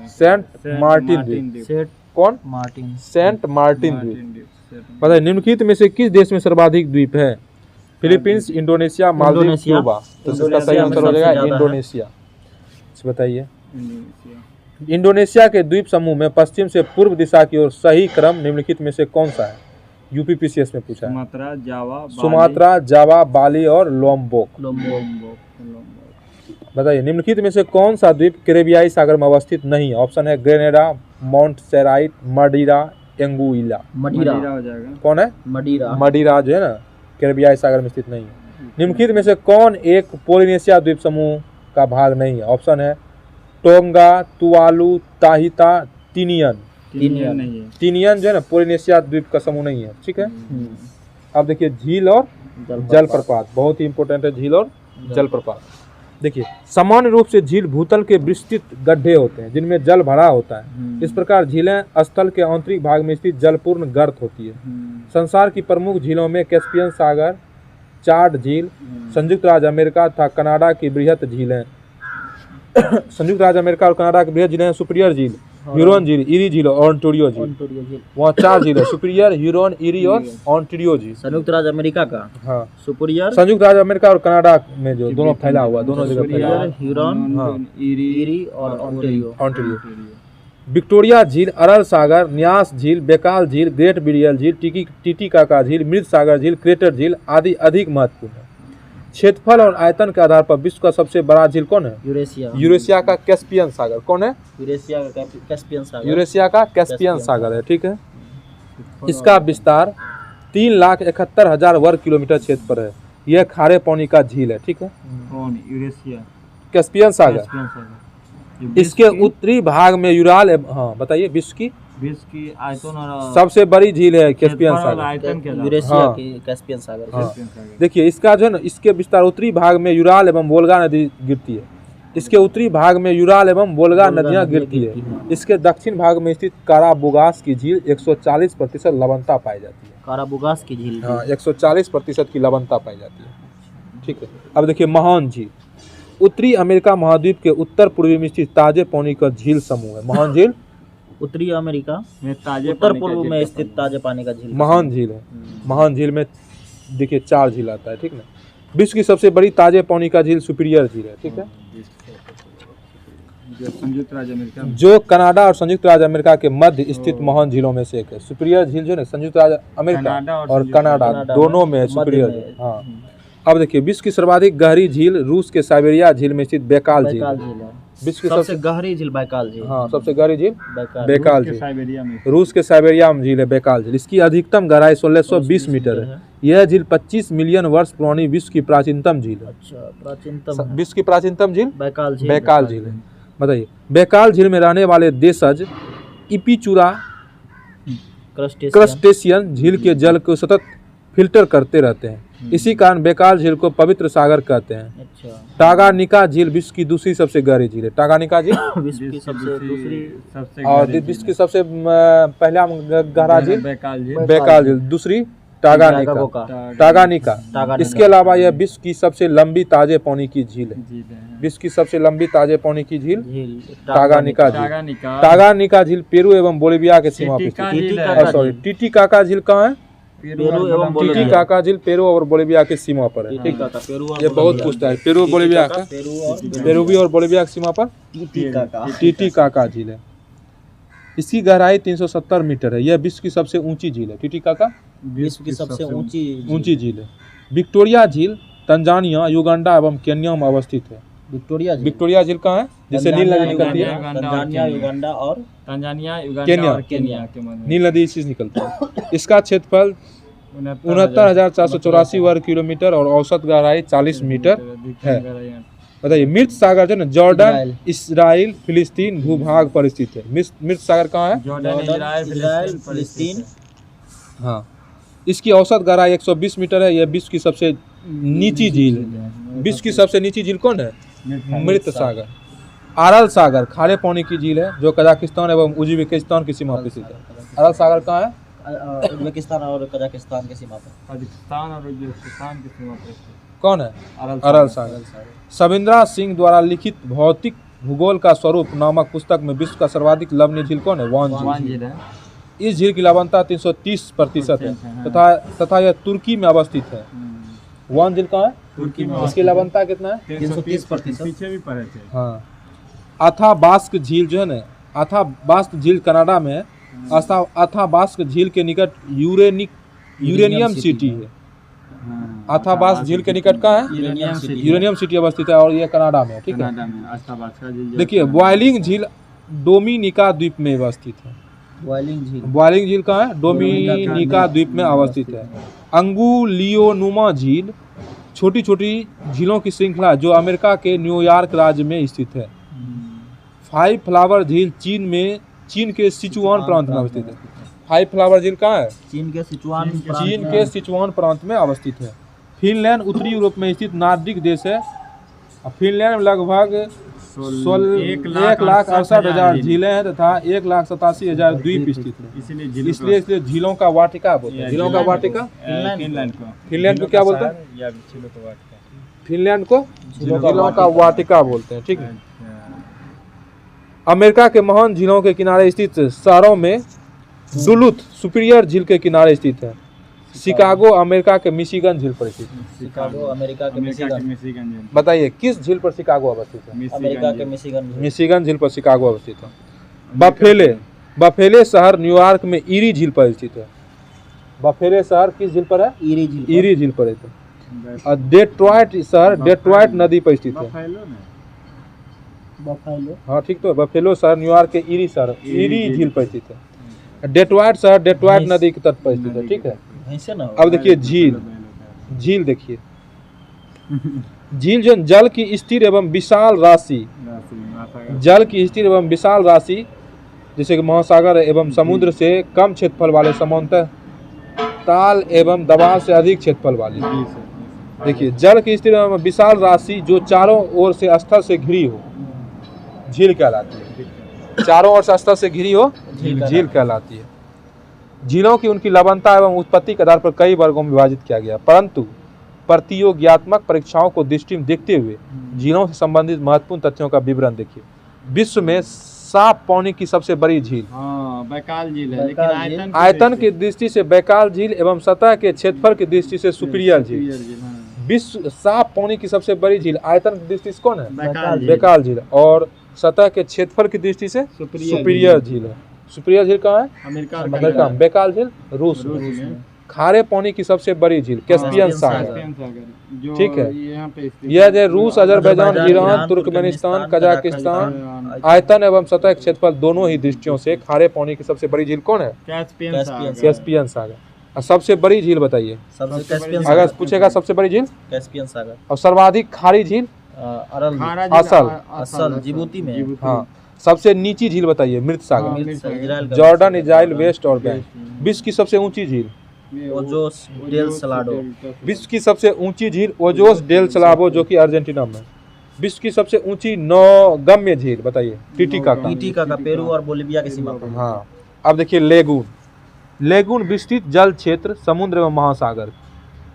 सेंट मार्टिन द्वीप। कौन? सेंट मार्टिन द्वीप। बताइए निम्नलिखित में से किस देश में सर्वाधिक द्वीप है? Philippines, Indonesia, Maldives, Cuba. तो इसका सही आंसर हो जाएगा इंडोनेशिया। बताइए इंडोनेशिया के द्वीप समूह में पश्चिम से पूर्व दिशा की ओर सही क्रम निम्नलिखित में से कौन सा है? यूपीपीसीएस में पूछा है। सुमात्रा, जावा, बाली और लोम्बोक। बताइए निम्नलिखित में से कौन सा द्वीप कैरेबियाई सागर में अवस्थित नहीं है? ऑप्शन है ग्रेनेडा, मोंटसेराइट, मडीरा, एंगुइला। कौन है? मडीरा जो है ना कैरेबियाई सागर में स्थित नहीं है। निम्नलिखित में से कौन एक पोलिनेशिया द्वीप समूह का भाग नहीं है? ऑप्शन है टोंगा, तुवालू, ताहिता, तिनियन जो है ना पोलिनेशिया द्वीप का समूह नहीं है, ठीक है। अब देखिए झील और जलप्रपात बहुत ही इंपॉर्टेंट है। झील और जलप्रपात देखिए सामान्य रूप से झील भूतल के विस्तृत गड्ढे होते हैं जिनमें जल भरा होता है। इस प्रकार झीलें स्थल के आंतरिक भाग में स्थित जलपूर्ण गर्त होती है। संसार की प्रमुख झीलों में कैस्पियन सागर, चाड झील, संयुक्त राज्य अमेरिका तथा कनाडा की बृहत झीलें संयुक्त राज्य अमेरिका और कनाडा की बृहत झीलें सुपीरियर झील, ह्यूरॉन झील, इरी झील और ओंटारियो झील। वहाँ 4 झील है, सुपीरियर, ह्यूरॉन, इरी और ओंटारियो झील। संयुक्त राज्य अमेरिका का हाँ सुपीरियर, संयुक्त राज्य अमेरिका और कनाडा में जो दोनों फैला हुआ, दोनों जगह फैला हुआ, ह्यूरॉन, इरी और ओंटारियो। विक्टोरिया झील, अरल सागर, न्यास झील, बेकाल झील, ग्रेट बिरियल झील, टिटिकाका झील, मृत सागर झील, क्रेटर झील आदि अधिक महत्वपूर्ण है। क्षेत्रफल और आयतन के आधार पर विश्व का सबसे बड़ा झील कौन है? यूरेशिया का कैस्पियन सागर। कौन है? यूरेशिया का कैस्पियन सागर है, ठीक है। इसका विस्तार 3,71,000 वर्ग किलोमीटर क्षेत्र पर है। यह खारे पानी का झील है, ठीक है। कैस्पियन सागर। कैस्पियन सागर। इसके उत्तरी भाग में यूराल हाँ बताइए, विश्व की आयतन और सबसे बड़ी झील है कैस्पियन क्षेत्रफल और सागर। आयतन के यूरेशिया हाँ। की कैस्पियन सागर। हाँ। कैस्पियन सागर। देखिए इसका जो है ना, इसके विस्तार उत्तरी भाग में यूराल एवं वोल्गा नदी गिरती है। इसके उत्तरी भाग में यूराल एवं वोल्गा नदियां गिरती है। इसके दक्षिण भाग में स्थित काराबुगास की झील 140% लवणता पाई जाती है। काराबुगास की झील। हाँ 140% की लवणता पाई जाती है। ठीक है, अब देखिए महान झील। उत्तरी अमेरिका महाद्वीप के उत्तर पूर्वी में स्थित ताजे पानी का झील समूह है। महान झील उत्तरी अमेरिका में ताजे उत्तर पानी का पूर्व झील में का स्थित ताजे पानी का झील। महान झील है। महान झील में देखिए 4 झील आता है। ठीक ना। विश्व की सबसे बड़ी ताजे पानी का झील सुपीरियर झील है। ठीक है, जो संयुक्त राज्य अमेरिका में जो कनाडा और संयुक्त राज्य अमेरिका के मध्य स्थित महान झीलों में से एक है। सुपीरियर झील जो है ना, संयुक्त राज्य अमेरिका कनाडा और संयुक्त कनाडा कनाडा दोनों में मध्य सुपीरियर में। झील। हाँ, अब देखिए विश्व की सर्वाधिक गहरी झील रूस के साइबेरिया झील में स्थित बैकाल झील बैकाल है। झील है। विश्व की सबसे गहरी झील बैकाल झील। हाँ सबसे गहरी झील बैकाल। बैकाल के झील, साइबेरिया में रूस के साइबेरिया में झील है बैकाल झील। इसकी अधिकतम गहराई 1620 मीटर है। यह झील 25 मिलियन वर्ष पुरानी विश्व की प्राचीनतम झील है। अच्छा, प्राचीनतम विश्व की प्राचीनतम झील बैकाल झील। बैकाल झील है। बताइए बैकाल झील में रहने वाले देशज इपिचुरा क्रस्टेशियन झील के जल को सतत फिल्टर करते रहते हैं। इसी कारण बैकाल झील को पवित्र सागर कहते हैं। अच्छा, टागानिका झील विश्व की दूसरी सबसे गहरी झील है। टागानिका झील विश्व की सबसे दूसरी सबसे और गहरी विश्व की सबसे पहला गहरा झील बैकाल झील बैकाल झील, दूसरी टागानिका। टागानिका। टागानिका। इसके अलावा यह विश्व की सबसे लंबी ताजे पानी की झील है। झील है। विश्व की सबसे लंबी ताजे पानी की झील झील टागानिका झील। टागानिका टागानिका झील पेरू एवं बोलिविया के सीमा पर टिटिका स्थित झील टिटिका है। का सॉरी झील। टिटिकाका झील कहाँ है? पेरू एवं बोलिविया। टिटिकाका झील पेरू और बोलिविया के सीमा पर है। ठीक है, टिटिका का पेरू और ये बहुत बोलिविया। पूछता है। पेरू और बोलिविया का, पेरू और पेरूवी और बोलिविया की सीमा पर टिटिका का। टिटिकाका झील है। इसकी गहराई 370 मीटर है। यह विश्व की सबसे ऊंची झील है। टिटिकाका विश्व की सबसे ऊंची झील है। विक्टोरिया झील तंजानिया, युगांडा एवं केन्या में अवस्थित है। विक्टोरिया झील। विक्टोरिया झील कहाँ है? जिससे नील नदी निकलती है। तंजानिया, युगांडा और तंजानिया, युगांडा केन्या। और केन्या के मध्य में। नील नदी इसी से निकलती है। इसका क्षेत्रफल 69,484 वर्ग किलोमीटर और औसत गहराई 40 मीटर है। बताइए मृत सागर जो है ना, जॉर्डन, इसराइल, फिलिस्तीन भूभाग पर स्थित है। मृत सागर कहाँ है? जॉर्डन, इजराइल, फिलिस्तीन। हाँ, इसकी औसत गहराई 120 मीटर है। यह विश्व की सबसे नीची झील है। विश्व की सबसे नीची झील कौन है? मृत सागर। अरल सागर खारे पानी की झील है जो कजाकिस्तान एवं उज्बेकिस्तान की सीमा पर स्थित है। अरल सागर कहाँ है? उज्बेकिस्तान और कजाकिस्तान की सीमा पर। पाकिस्तान और उज्बेकिस्तान की सीमा पर स्थित कौन है? अरल अरल सागर। सविंद्रा सिंह द्वारा लिखित भौतिक भूगोल का स्वरूप नामक पुस्तक में विश्व का सर्वाधिक लवणीय झील कौन है? वान वान झील। झील है। इस झील की लवणता 330% है तथा यह तुर्की में अवस्थित है। वान झील कहाँ है? तुर्की में इसकी लवणता कितना है? 330%। पीछे भी पड़े थे। हाँ। अथाबास्क झील जो है ना, अथाबास्क झील कनाडा में है। अथाबास्क झील के निकट यूरेनियम सिटी है। अथाबास्क झील के निकट का है? यूरेनियम सिटी अवस्थित है और ये कनाडा में है। ठीक है, कनाडा में अथाबास्का झील। देखिए बॉयलिंग झील डोमिनिका द्वीप में अवस्थित है। बॉयलिंग झील। बॉयलिंग झील कहाँ है? डोमिनिका द्वीप में अवस्थित है। अंगुलियोनुमा झील छोटी छोटी झीलों की श्रृंखला जो अमेरिका के न्यूयॉर्क राज्य में स्थित है। फाइव फ्लावर झील चीन के सिचुआन प्रांत में अवस्थित है। फाइव फ्लावर झील कहाँ है? चीन के सिचुआन प्रांत में अवस्थित है। फिनलैंड उत्तरी यूरोप में स्थित नार्डिक देश है। फिनलैंड में लगभग 1,68,000 झीलें हैं तथा 1,87,000 द्वीप स्थित है। इसलिए झीलों का वाटिका बोलते हैं। झीलों का वाटिका फिनलैंड को क्या बोलते हैं? फिनलैंड को झीलों का वाटिका बोलते हैं। ठीक है, अमेरिका के महान झीलों के किनारे स्थित शहरों में डुलुथ सुपीरियर झील के किनारे स्थित है। शिकागो अमेरिका के मिशिगन झील पर स्थित है। शिकागो अमेरिका के मिशिगन। बताइए किस झील पर शिकागो अवस्थित है? अमेरिका के मिशिगन झील। मिशिगन झील पर शिकागो अवस्थित है। बफेले शहर न्यूयॉर्क में ईरी झील पर स्थित है। बफेले शहर किस झील पर है? ईरी झील पर स्थित है। और डेट्रॉयट शहर डेट्रॉयट नदी पर स्थित है। हाँ ठीक, तो बफेलो शहर न्यूयॉर्क के ईरी झील पर स्थित है। डेट्रॉयट शहर डेट्रॉयट नदी के तट पर स्थित है। ठीक है, अब देखिए झील देखिए झील जो जल की स्थिर एवं विशाल राशि, जल की स्थिर एवं विशाल राशि जैसे कि महासागर एवं समुद्र से कम क्षेत्रफल वाले समांतर ताल एवं दबाव से अधिक क्षेत्रफल वाली। देखिए जल की स्थिर एवं विशाल राशि जो चारों ओर से स्थल से घिरी हो झील कहलाती है। चारों ओर से स्थल से घिरी हो झील कहलाती है। झीलों की उनकी लवणता एवं उत्पत्ति के आधार पर कई वर्गों में विभाजित किया गया, परंतु प्रतियोगियात्मक परीक्षाओं को दृष्टि में देखते हुए झीलों से संबंधित महत्वपूर्ण तथ्यों का विवरण देखिए। विश्व में साफ पानी की सबसे बड़ी झील बैकाल झील है, लेकिन आयतन की दृष्टि से बैकाल झील एवं सतह के क्षेत्रफल की दृष्टि से सुपीरियर झील। विश्व साफ पानी की सबसे बड़ी झील आयतन की दृष्टि से कौन है? बैकाल झील। और सतह के क्षेत्रफल की दृष्टि से सुपीरियर झील है। सुपीरियर झील कहाँ है? अमेरिका में। बैकाल झील रूस में। खारे पानी की सबसे बड़ी झील कैस्पियन सागर, ठीक है। यह है रूस, अजरबैजान, ईरान, तुर्कमेनिस्तान, कजाकिस्तान। आयतन एवं सतह क्षेत्रफल दोनों ही दृष्टियों से खारे पानी की सबसे बड़ी झील कौन है? कैस्पियन सागर। और सबसे बड़ी झील बताइए, अगर पूछेगा सबसे बड़ी झील कैस्पियन सागर। और सर्वाधिक खारी झील असल जिबूती में। हाँ। सबसे नीची झील बताइए मृत सागर, जॉर्डन, इजराइल, वेस्ट और बैंक। विश्व की सबसे ऊंची झील ओजोस डेल सलाडो। विश्व की सबसे ऊंची झील ओजोस डेल सलाबो जो कि अर्जेंटीना में। विश्व की सबसे ऊंची नौगम्य झील बताइए टिटिका का पेरू और बोलिविया की सीमा पर। हाँ। अब देखिए लेगून विस्तृत जल क्षेत्र समुद्र एवं महासागर।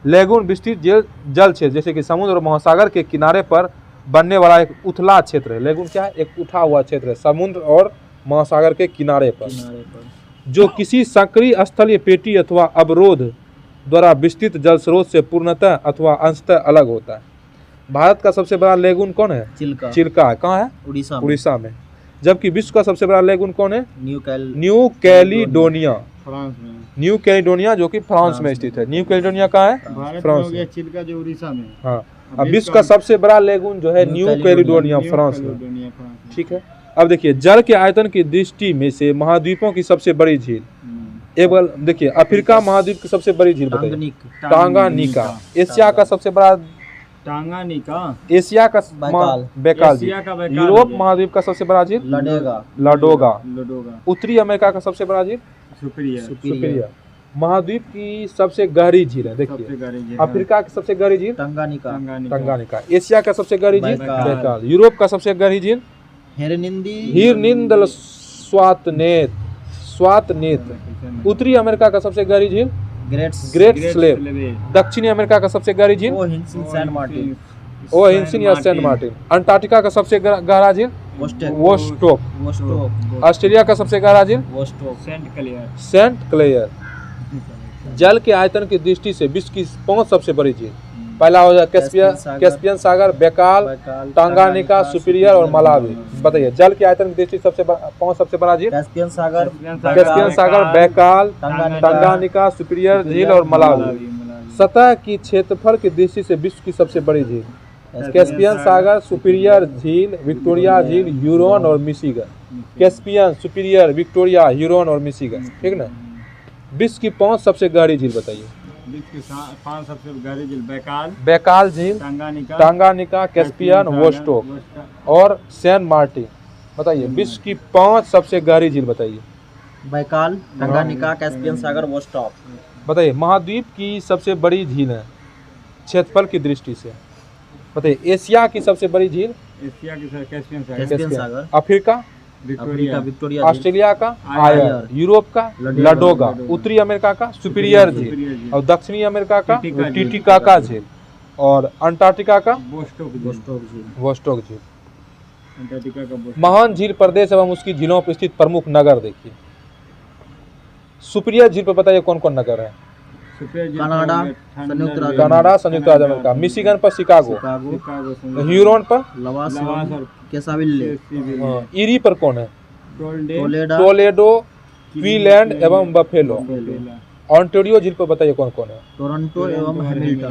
लेगून विस्तृत जल क्षेत्र जैसे कि समुद्र और महासागर के किनारे पर बनने वाला एक उथला क्षेत्र है। लेगून क्या है? एक उठा हुआ क्षेत्र है समुद्र और महासागर के किनारे पर, जो किसी सक्रिय स्थलीय पेटी अथवा अवरोध द्वारा विस्तृत जल स्रोत से पूर्णतः अथवा अंशतः अलग होता है। भारत का सबसे बड़ा लेगून कौन है? चिल्का। कहाँ है? उड़ीसा में। जबकि विश्व का सबसे बड़ा लेगून कौन है? न्यू कैलिडोनिया, न्यू कैलिडोनिया जो कि फ्रांस में स्थित है। न्यू कैलिडोनिया कहाँ है? फ्रांस में। चिल्का जो उड़ीसा में। हाँ। अब विश्व का सबसे बड़ा लेगून जो है न्यू कैलिडोनिया फ्रांस में, ठीक है। अब देखिए जल के आयतन की दृष्टि में से महाद्वीपों की सबसे बड़ी झील एवं देखिए अफ्रीका महाद्वीप की सबसे बड़ी झील बताइए टांगानिका। एशिया का सबसे बड़ा एशिया का बैकाल झील। यूरोप महाद्वीप का सबसे बड़ा झील लाडोगा। उत्तरी अमेरिका का सबसे बड़ा झील सुपीरियर। महाद्वीप की सबसे गहरी झील है देखिए अफ्रीका की सबसे गहरी झील टंगानिका। एशिया का सबसे गहरी झील बैकाल। यूरोप का सबसे गहरी झील हिरनिंदल स्वातनेत। उत्तरी अमेरिका का सबसे गहरी झील ग्रेट स्लेव। दक्षिणी अमेरिका का सबसे गहरी झील ओहिंसन या सेंट मार्टिन। अंटार्कटिका का सबसे गहरा झील वोस्टोक। ऑस्ट्रेलिया का सबसे गहरा झील सेंट क्लेयर। जल के आयतन की दृष्टि से विश्व की 5 सबसे बड़ी झील पहला हो जाए कैस्पियन सागर, बैकाल, टांगानिका, सुपीरियर और मलावी। बताइए जल के आयतन की दृष्टि सबसे 5 सबसे बड़ा झील कैस्पियन सागर, बैकाल, टांगानिका, सुपीरियर झील और मलावी। सतह की क्षेत्रफल की दृष्टि से विश्व की सबसे बड़ी झील कैस्पियन सागर, सुपीरियर झील, विक्टोरिया झील, ह्यूरोन और Michigan. Caspian, superior, Victoria, Huron और मिशिगन, ठीक ना। विश्व की 5 सबसे गहरी झील बताइए। विश्व की 5 सबसे गहरी झील बैकाल झील, टांगानिका, कैस्पियन, वोस्टोक और सेंट मार्टिन। बताइए विश्व की 5 सबसे गहरी झील बताइए। बैकाल, टांगानिका, कैस्पियन सागर, वोस्टोक। बताइए महाद्वीप की सबसे बड़ी झील है क्षेत्रफल की दृष्टि से। बताइए एशिया की सबसे बड़ी झील कैस्पियन सागर। Africa Victoria. ऑस्ट्रेलिया का आयर। यूरोप का लाडोगा। उत्तरी अमेरिका का सुपीरियर झील और दक्षिणी अमेरिका का टिटिकाका झील और अंटार्कटिका का वोस्टोक झील। महान झील प्रदेश एवं उसकी झीलों पर स्थित प्रमुख नगर देखिए। सुपीरियर झील पर बताइए कौन कौन नगर है? कनाडा, संयुक्त राज्य अमेरिका। मिशिगन पर शिकागो। ह्यूरोन पर ईरी पर कौन है? टोलेडो, क्वीलैंड एवं बफेलो। ऑन्टारियो झील पर बताइए कौन कौन है?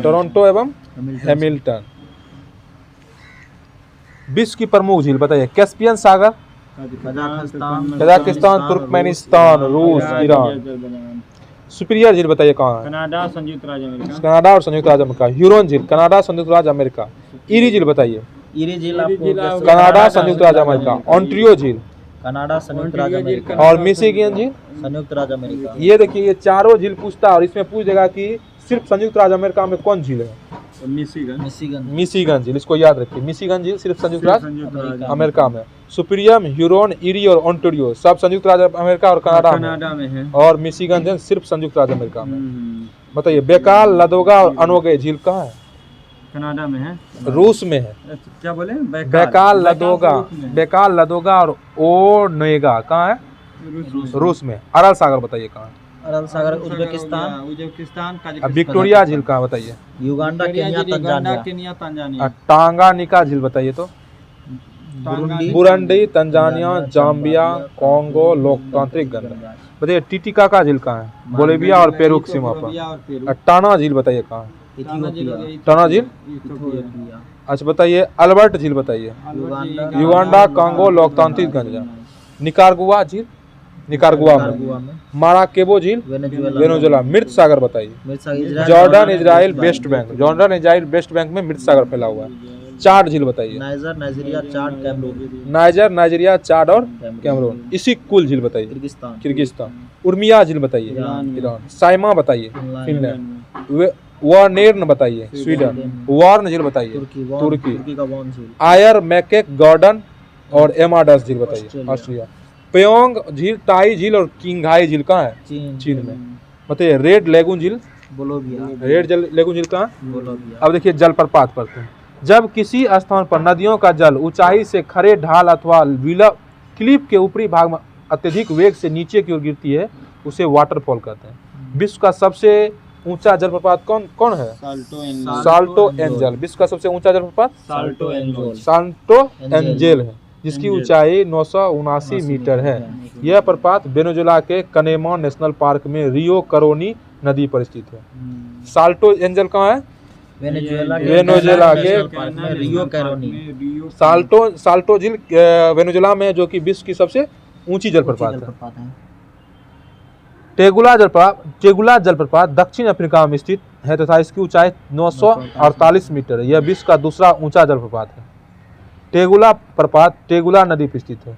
टोरंटो एवं हैमिल्टन। विश्व की प्रमुख झील बताइए। कैस्पियन सागर, कजाकिस्तान, तुर्कमेनिस्तान, रूस, ईरान। सुपीरियर झील बताइए कहाँ है? कनाडा, संयुक्त राज्य अमेरिका। कनाडा और संयुक्त राज्य अमेरिका। ह्यूरॉन झील कनाडा, संयुक्त राज्य अमेरिका। ईरी झील बताइए। इरी झील आपको कनाडा, संयुक्त राज्य अमेरिका। ऑन्ट्रियो झील कनाडा, संयुक्त राज्य अमेरिका। और मिशिगन झील। संयुक्त राज्य अमेरिका। ये देखिए ये चारों झील पूछता है और इसमें पूछ देगा कि सिर्फ संयुक्त राज्य अमेरिका में कौन झील है? मिशिगन। मिशिगन झील, इसको याद रखिए। मिशिगन झील सिर्फ संयुक्त राज्य अमेरिका। अमेरिका में। सुपीरियम, ह्यूरॉन, ईरी और ऑन्टारियो सब संयुक्त राज्य अमेरिका और कनाडा में है। और मिशिगन झील सिर्फ संयुक्त राज्य अमेरिका में। बताइए बेकाल, लदोगा और अनोगे झील कहाँ है? कनाडा में है। रूस में है। क्या बोले? बेकाल, लदोगा और ओनेगा कहाँ है? रूस में। अरल सागर बताइए कहाँ है? अरल सागर उज्बेकिस्तान। अब विक्टोरिया झील कहाँ बताइए? Uganda, Kenya, Tanzania. टांगानिका झील बताइए तो? बुरुंडी, तंजानिया, जाम्बिया, कॉन्गो, लोकतांत्रिक गणराज्य। बताइए टिटिकाका झील कहाँ है? बोलिविया और पेरू की सीमा पर। टाना झील बताइए कहाँ है? टाना झील। अच्छा बताइए अल्बर्ट झील बताइए। युगांडा, कांगो, लोकतांत्रिक गणराज्य। निकारागुआ झील निकारागुआ में। माराकेबो झील वेनेजुएला। मृत सागर बताइए। Jordan, Israel, West Bank. Jordan, Israel, West Bank में मृत सागर फैला हुआ है। चाड झील बताइए। नाइजर, नाइजीरिया, चाड, कैमरून। नाइजर, नाइजीरिया, चाड और कैमरून। इसी कुल झील बताइए। किर्गिस्तान। उर्मिया झील बताइए। ईरान। साइमा बताइए। फिनलैंड। वार्नेर्न बताइए। स्वीडन। वार्न झील बताइए। तुर्की। आयर, मैकेक, गॉर्डन और एमाडस झील बताइए। ऑस्ट्रिया। प्योंग झील, टाई झील और किंगहाई झील कहाँ है? चीन में। बताइए रेड लेगून झील। रेड लेगून झील कहाँ? अब देखिए जलप्रपात पढ़ते हैं। जब किसी स्थान पर नदियों का जल ऊंचाई से खड़े ढाल अथवा क्लिफ के ऊपरी भाग में अत्यधिक वेग से नीचे की ओर गिरती है उसे वाटरफॉल कहते हैं। विश्व का सबसे ऊंचा जलप्रपात कौन है? Salto angel. विश्व का सबसे ऊंचा जलप्रपात साल्टो एंजल है जिसकी ऊंचाई 979 मीटर है। यह प्रपात वेनेजुएला के कनेमा नेशनल पार्क में रियो करोनी नदी पर स्थित है। साल्टो एंजल कहाँ है? वेनेजुएला के रियो कैरोनी। साल्टो झील वेनेजुएला में जो कि विश्व की सबसे ऊंची जलप्रपात है। टेगुला जलप्रपात दक्षिण अफ्रीका में स्थित है तथा इसकी ऊंचाई 948 मीटर है। यह विश्व का दूसरा ऊंचा जलप्रपात है। टेगुला प्रपात टेगुला नदी पर स्थित है।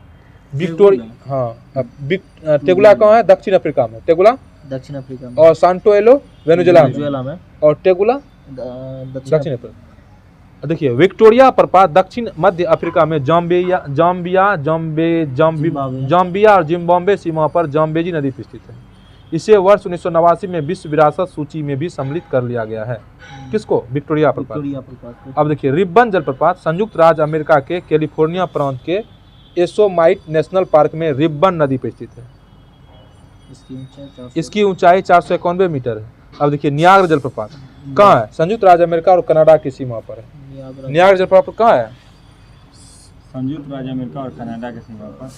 टेगुला कहाँ है? दक्षिण अफ्रीका में। टेगुला दक्षिण अफ्रीका में। और सांटो एलो वेनेजुएला में। और टेगुला दक्षिण अफ्रीका। देखिए विक्टोरिया प्रपात दक्षिण मध्य अफ्रीका में जाम्बिया और जिम्बाब्वे सीमा पर जाम्बेजी नदी पर स्थित है। इसे वर्ष 1989 में विश्व विरासत सूची में भी सम्मिलित कर लिया गया है। किसको? विक्टोरिया प्रपात। अब देखिए रिब्बन जलप्रपात संयुक्त राज्य अमेरिका के कैलिफोर्निया प्रांत के एसोमाइट नेशनल पार्क में रिब्बन नदी पर स्थित है। इसकी ऊंचाई 491 मीटर है। अब देखिए नियाग्रा जलप्रपात कहाँ है? संयुक्त राज्य अमेरिका और कनाडा की सीमा पर है। नियाग्रा जलप्रपात कहाँ है? संयुक्त राज्य अमेरिका और कनाडा की सीमा पर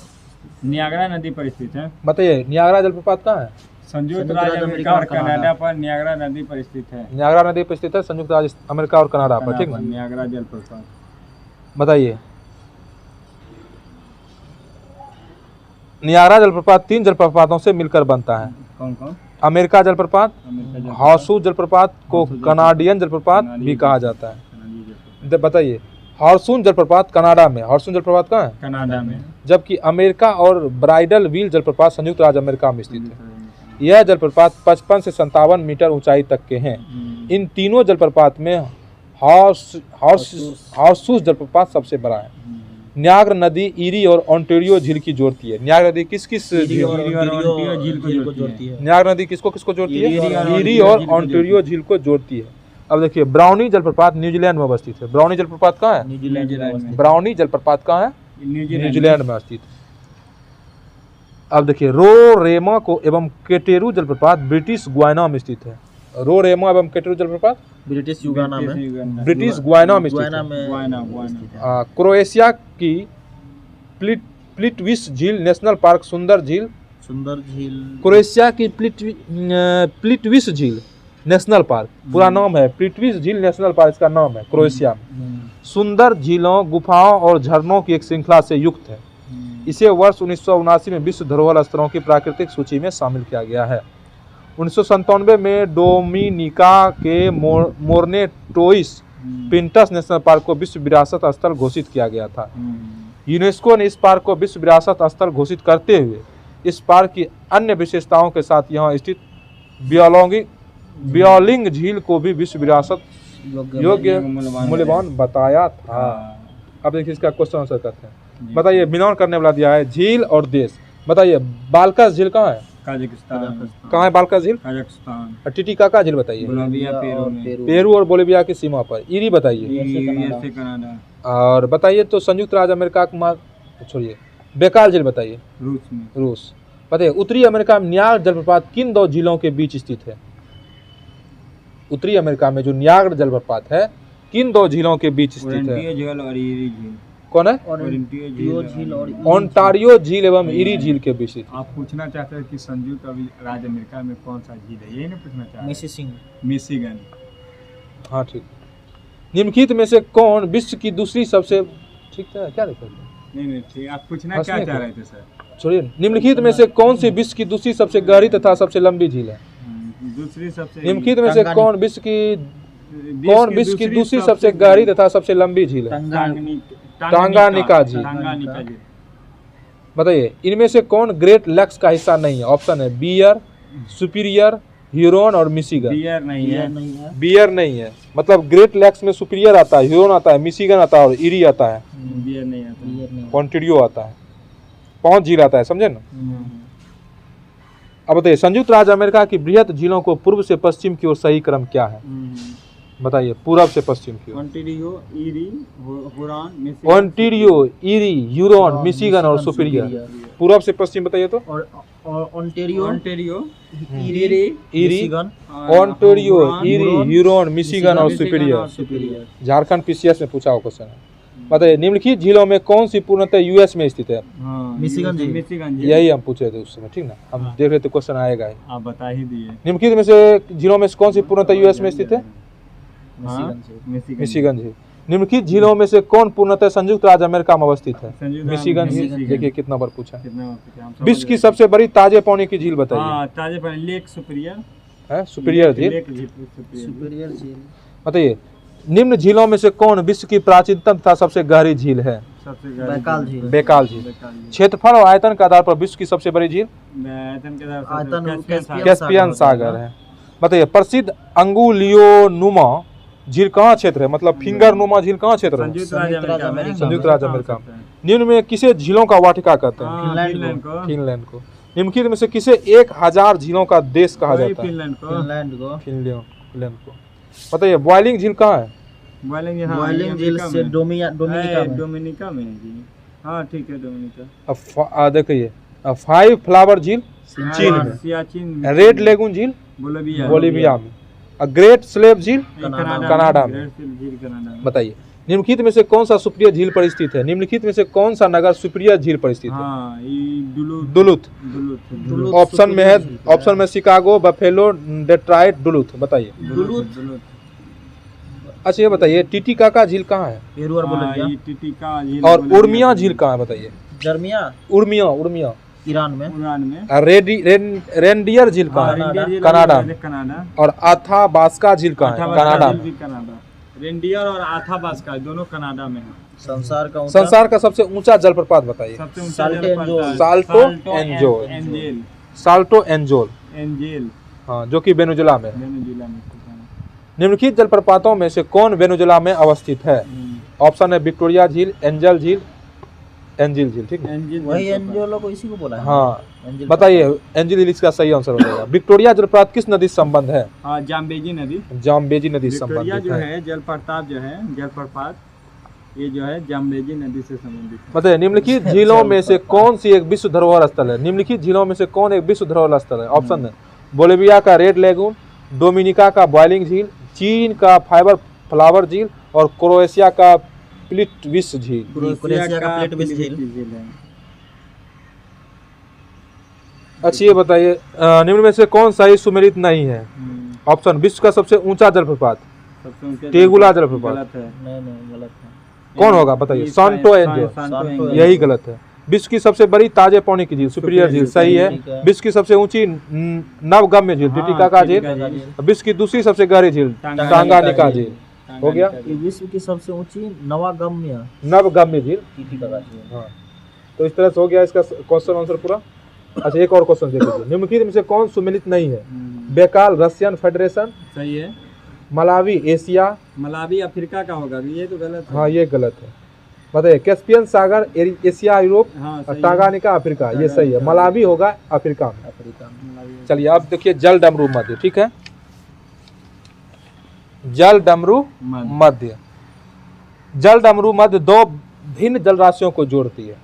नियाग्रा नदी पर स्थित है। बताइए नियाग्रा जलप्रपात कहाँ है? संयुक्त राज्य अमेरिका और कनाडा पर नियाग्रा नदी पर स्थित है। नियाग्रा नदी पर स्थित है संयुक्त राज्य अमेरिका और कनाडा पर। ठीक है। नियाग्रा जलप्रपात बताइए नियाग्रा जलप्रपात 3 जलप्रपातों से मिलकर बनता है। कौन? अमेरिका जलप्रपात, हॉर्सू जलप्रपात को कनाडियन जलप्रपात भी कहा जाता है। बताइए हॉर्सून जलप्रपात कनाडा में। हॉर्सून जलप्रपात कहाँ है? कनाडा में। जबकि अमेरिका और ब्राइडल व्हील जलप्रपात संयुक्त राज्य अमेरिका में स्थित है। यह जलप्रपात 55 से 57 मीटर ऊंचाई तक के हैं। इन तीनों जलप्रपात में हॉर्सूस जलप्रपात सबसे बड़ा है। नियाग्रा नदी ईरी और ओंटारियो झील की जोड़ती है। नियाग्रा नदी किस झील को जोड़ती है? नियाग्रा नदी किसको जोड़ती है? ईरी और ओंटारियो झील को जोड़ती है। अब देखिए ब्राउनी जलप्रपात न्यूजीलैंड में अवस्थित है। ब्राउनी जलप्रपात कहाँ है? ब्राउनी जलप्रपात कहाँ है? न्यूजीलैंड में स्थित है। अब देखिए रोरेमा को एवं केटेरू जलप्रपात ब्रिटिश गुयाना में स्थित है। रोरेमा एवं केटेरू जलप्रपात ब्रिटिश गुयाना में स्थित है। क्रोएशिया की प्लिटविस झील नेशनल पार्क सुंदर झील क्रोएशिया की प्लिटविस झील नेशनल पार्क पूरा नाम है। प्लिटविस झील नेशनल पार्क इसका नाम है क्रोएशिया में। सुंदर झीलों, गुफाओं और झरनों की एक श्रृंखला से युक्त है। इसे वर्ष 1979 में विश्व धरोहर स्थलों की प्राकृतिक सूची में शामिल किया गया है। 1997 में डोमिनिका के मोर्नेटोइस पिंटस नेशनल पार्क को विश्व विरासत स्थल घोषित किया गया था। यूनेस्को ने इस पार्क को विश्व विरासत स्थल घोषित करते हुए इस पार्क की अन्य विशेषताओं के साथ यहाँ स्थित ब्योलिंग झील को भी विश्व विरासत योग्य मूल्यवान बताया था। अब देखिए इसका क्वेश्चन आंसर करते हैं। बताइए, मिलान करने वाला दिया है झील और देश। बताइए बाल्का झील कहाँ है? कजाकिस्तान। कहाँ है बाल्का झील? कजाकिस्तान। और टिटिकाका झील बताइए? बोलिविया, पेरू में। पेरू और बोलिविया की सीमा पर। इरी बताइए? USA, Canada. और बताइए तो संयुक्त राज्य अमेरिका का छोड़िए, बेकाल झील बताइए? रूस में। रूस। बताइए उत्तरी अमेरिका में नियाग्रा जलप्रपात किन दो झीलों के बीच स्थित है? उत्तरी अमेरिका में जो नियाग्रा जलप्रपात है किन दो झीलों के बीच स्थित है? ओरेंटियो झील और इरी झील। कौन है? ओरेंटियो झील और ओंटारियो झील एवं इरी झील के बीच स्थित। आप पूछना चाहते हैं कि संयुक्त राज्य अमेरिका में कौन सा झील है, यही ना पूछना चाहते मिसिसिंग। मिशिगन। हाँ ठीक। निम्नलिखित में से कौन विश्व की दूसरी सबसे, ठीक है क्या लिखा है? नहीं ठीक, आप पूछना क्या चाह रहे थे सर? छोड़िए, निम्नलिखित में से कौन सी विश्व की दूसरी सबसे गहरी तथा सबसे लंबी झील है? दूसरी सबसे। निम्नलिखित में से कौन विश्व की दूसरी सबसे गहरी तथा सबसे लंबी झील है? टांगानिका झील। टांगानिका झील। बताइए इनमें से कौन ग्रेट लेक्स का हिस्सा नहीं है? ऑप्शन है बियर, सुपीरियर, ह्यूरोन और मिशिगन। बियर नहीं है। बियर नहीं है, मतलब ग्रेट लेक्स में सुपीरियर आता है, ह्यूरोन आता है, मिशिगन आता है और इरी आता है, बियर नहीं आता। ओंटारियो आता है, 5 झील आता है, समझे ना? अब बताइए संयुक्त राज्य अमेरिका की बृहत झीलों को पूर्व से पश्चिम की ओर सही क्रम क्या है? बताइए पूर्व से पश्चिम की ओर। Ontario, eri, Huron, Michigan. Ontario, eri, Huron, Michigan और सुपीरियर। पूर्व से पश्चिम बताइए तो? Ontario, eri, Michigan, Ontario, eri, Huron, Michigan और सुपीरियर। झारखंड पीसीएस में पूछा हुआ क्वेश्चन है। बताइए निम्नलिखित झीलों में कौन सी पूर्णतः यूएस में स्थित है? मिशिगन झील। मिशिगन झील। यही हम पूछे थे उस समय, ठीक ना? हम देख रहे थे क्वेश्चन आएगा ही। आप बता ही दिए। निम्नलिखित में से झीलों में से कौन सी पूर्णतः यूएस में स्थित है? मिशिगन। मिशिगन झील। निम्नलिखित झीलों में से कौन पूर्णतः संयुक्त राज्य अमेरिका में अवस्थित है? मिशिगन झील। देखिए कितना बार पूछा। विश्व की सबसे बड़ी ताजे पानी की झील बताइए? ताजे पानी लेक सुपीरियर है, सुपीरियर झील। सुपीरियर झील। बताइए निम्न झीलों में से कौन विश्व की प्राचीनतम तथा सबसे गहरी झील है? बेकाल झील। बेकाल झील। क्षेत्रफल और आयतन के आधार पर विश्व की सबसे बड़ी झील? कैस्पियन सागर है। बताइए प्रसिद्ध अंगुलियोनुमा झील कहाँ क्षेत्र है? मतलब फिंगर नुमा झील कहाँ क्षेत्र है? संयुक्त राज्य अमेरिका। निम्न में किसे झीलों का वाटिका कहते हैं? फिनलैंड को। निम्नलिखित में से किसे 1000 झीलों का देश कहा जाता है? फिनलैंड को। बताइए बॉइलिंग झील कहाँ है? बॉइलिंग झील से डोमिनिका में है जी। हाँ ठीक है, डोमिनिका। देखिए 5 फ्लावर झील चीन में। रेड लेगून झील बोलिविया में। ग्रेट स्लेव झील कनाडा में। बताइए निम्नलिखित में से कौन सा सुपीरियर झील पर स्थित है? निम्नलिखित में से कौन सा नगर सुपीरियर झील पर स्थित है? डुलुथ। ऑप्शन में है, ऑप्शन में शिकागो, बफेलो, डेट्रॉइट, डुलुथ। बताइए। अच्छा ये बताइए टिटिकाका झील कहाँ है? पेरू और बोलिविया। टिटिका झील। और उर्मिया झील कहाँ है? बताइए। जर्मिया, उर्मिया ईरान में। रेनडियर झील कहाँ है? कनाडा। और अथाबास्का झील कहाँ है? कनाडा में। रेनडियर और अथाबास्का दोनों कनाडा में है। संसार का सबसे ऊंचा जलप्रपात बताइए? साल्टो एंजोल। हाँ, जो कि वेनेजुएला में। निम्नलिखित जलप्रपातों में से कौन वेनेजुएला में अवस्थित है? ऑप्शन है विक्टोरिया झील, एंजल झील, एंजिल झील। ठीक है, वही एंजिलो को इसी को बोला है। हाँ बताइए एंजिल झील इसका सही आंसर हो जाएगा। विक्टोरिया जलप्रपात किस नदी से संबंध है? जाम्बेजी नदी। जाम्बेजी नदी से संबंधित जो है जलप्रपात ये जो है जाम्बेजी नदी से संबंधित है। बताइए निम्नलिखित झीलों में से कौन सी एक विश्व धरोहर स्थल है? निम्नलिखित झीलों में से कौन एक विश्व धरोहर स्थल है? ऑप्शन है बोलिविया का रेड लेगून, डोमिनिका का बॉइलिंग झील, चीन का फाइबर फ्लावर झील और क्रोएशिया का प्लिटविस झील। अच्छा ये बताइए निम्न में से कौन सही सुमेलित नहीं है? ऑप्शन विश्व का सबसे ऊंचा जलप्रपात टेगुला जलप्रपात। नहीं गलत है। कौन होगा बताइए? सांटो एंजो। यही गलत है। विश्व की सबसे बड़ी ताजे पानी की झील सुपीरियर झील, सही है। विश्व की सबसे ऊंची नवगम्य झील टिटिकाका झील। विश्व की दूसरी सबसे गहरी झील टांगानिका झील, हो गया। ये विश्व की सबसे ऊंची नवगम्य झील टिटिकाका झील। हाँ, तो इस तरह से हो गया इसका क्वेश्चन आंसर पूरा। अच्छा, एक और क्वेश्चन देख लीजिए। निम्नलिखित में से कौन सुमेलित नहीं है? बेकाल रशियन फेडरेशन, सही है। मलावी एशिया, मलावी अफ्रीका का होगा, ये तो गलत है। हाँ ये गलत है, बताइए। कैस्पियन सागर एशिया यूरोप, हाँ, सही है। टांगानिका अफ्रीका, ये सही है। मलावी होगा अफ्रीका में। मलावी। चलिए अब देखिए जल डमरू मध्य, ठीक है। जल डमरू मध्य, जल डमरू मध्य दो भिन्न जल राशियों को जोड़ती है,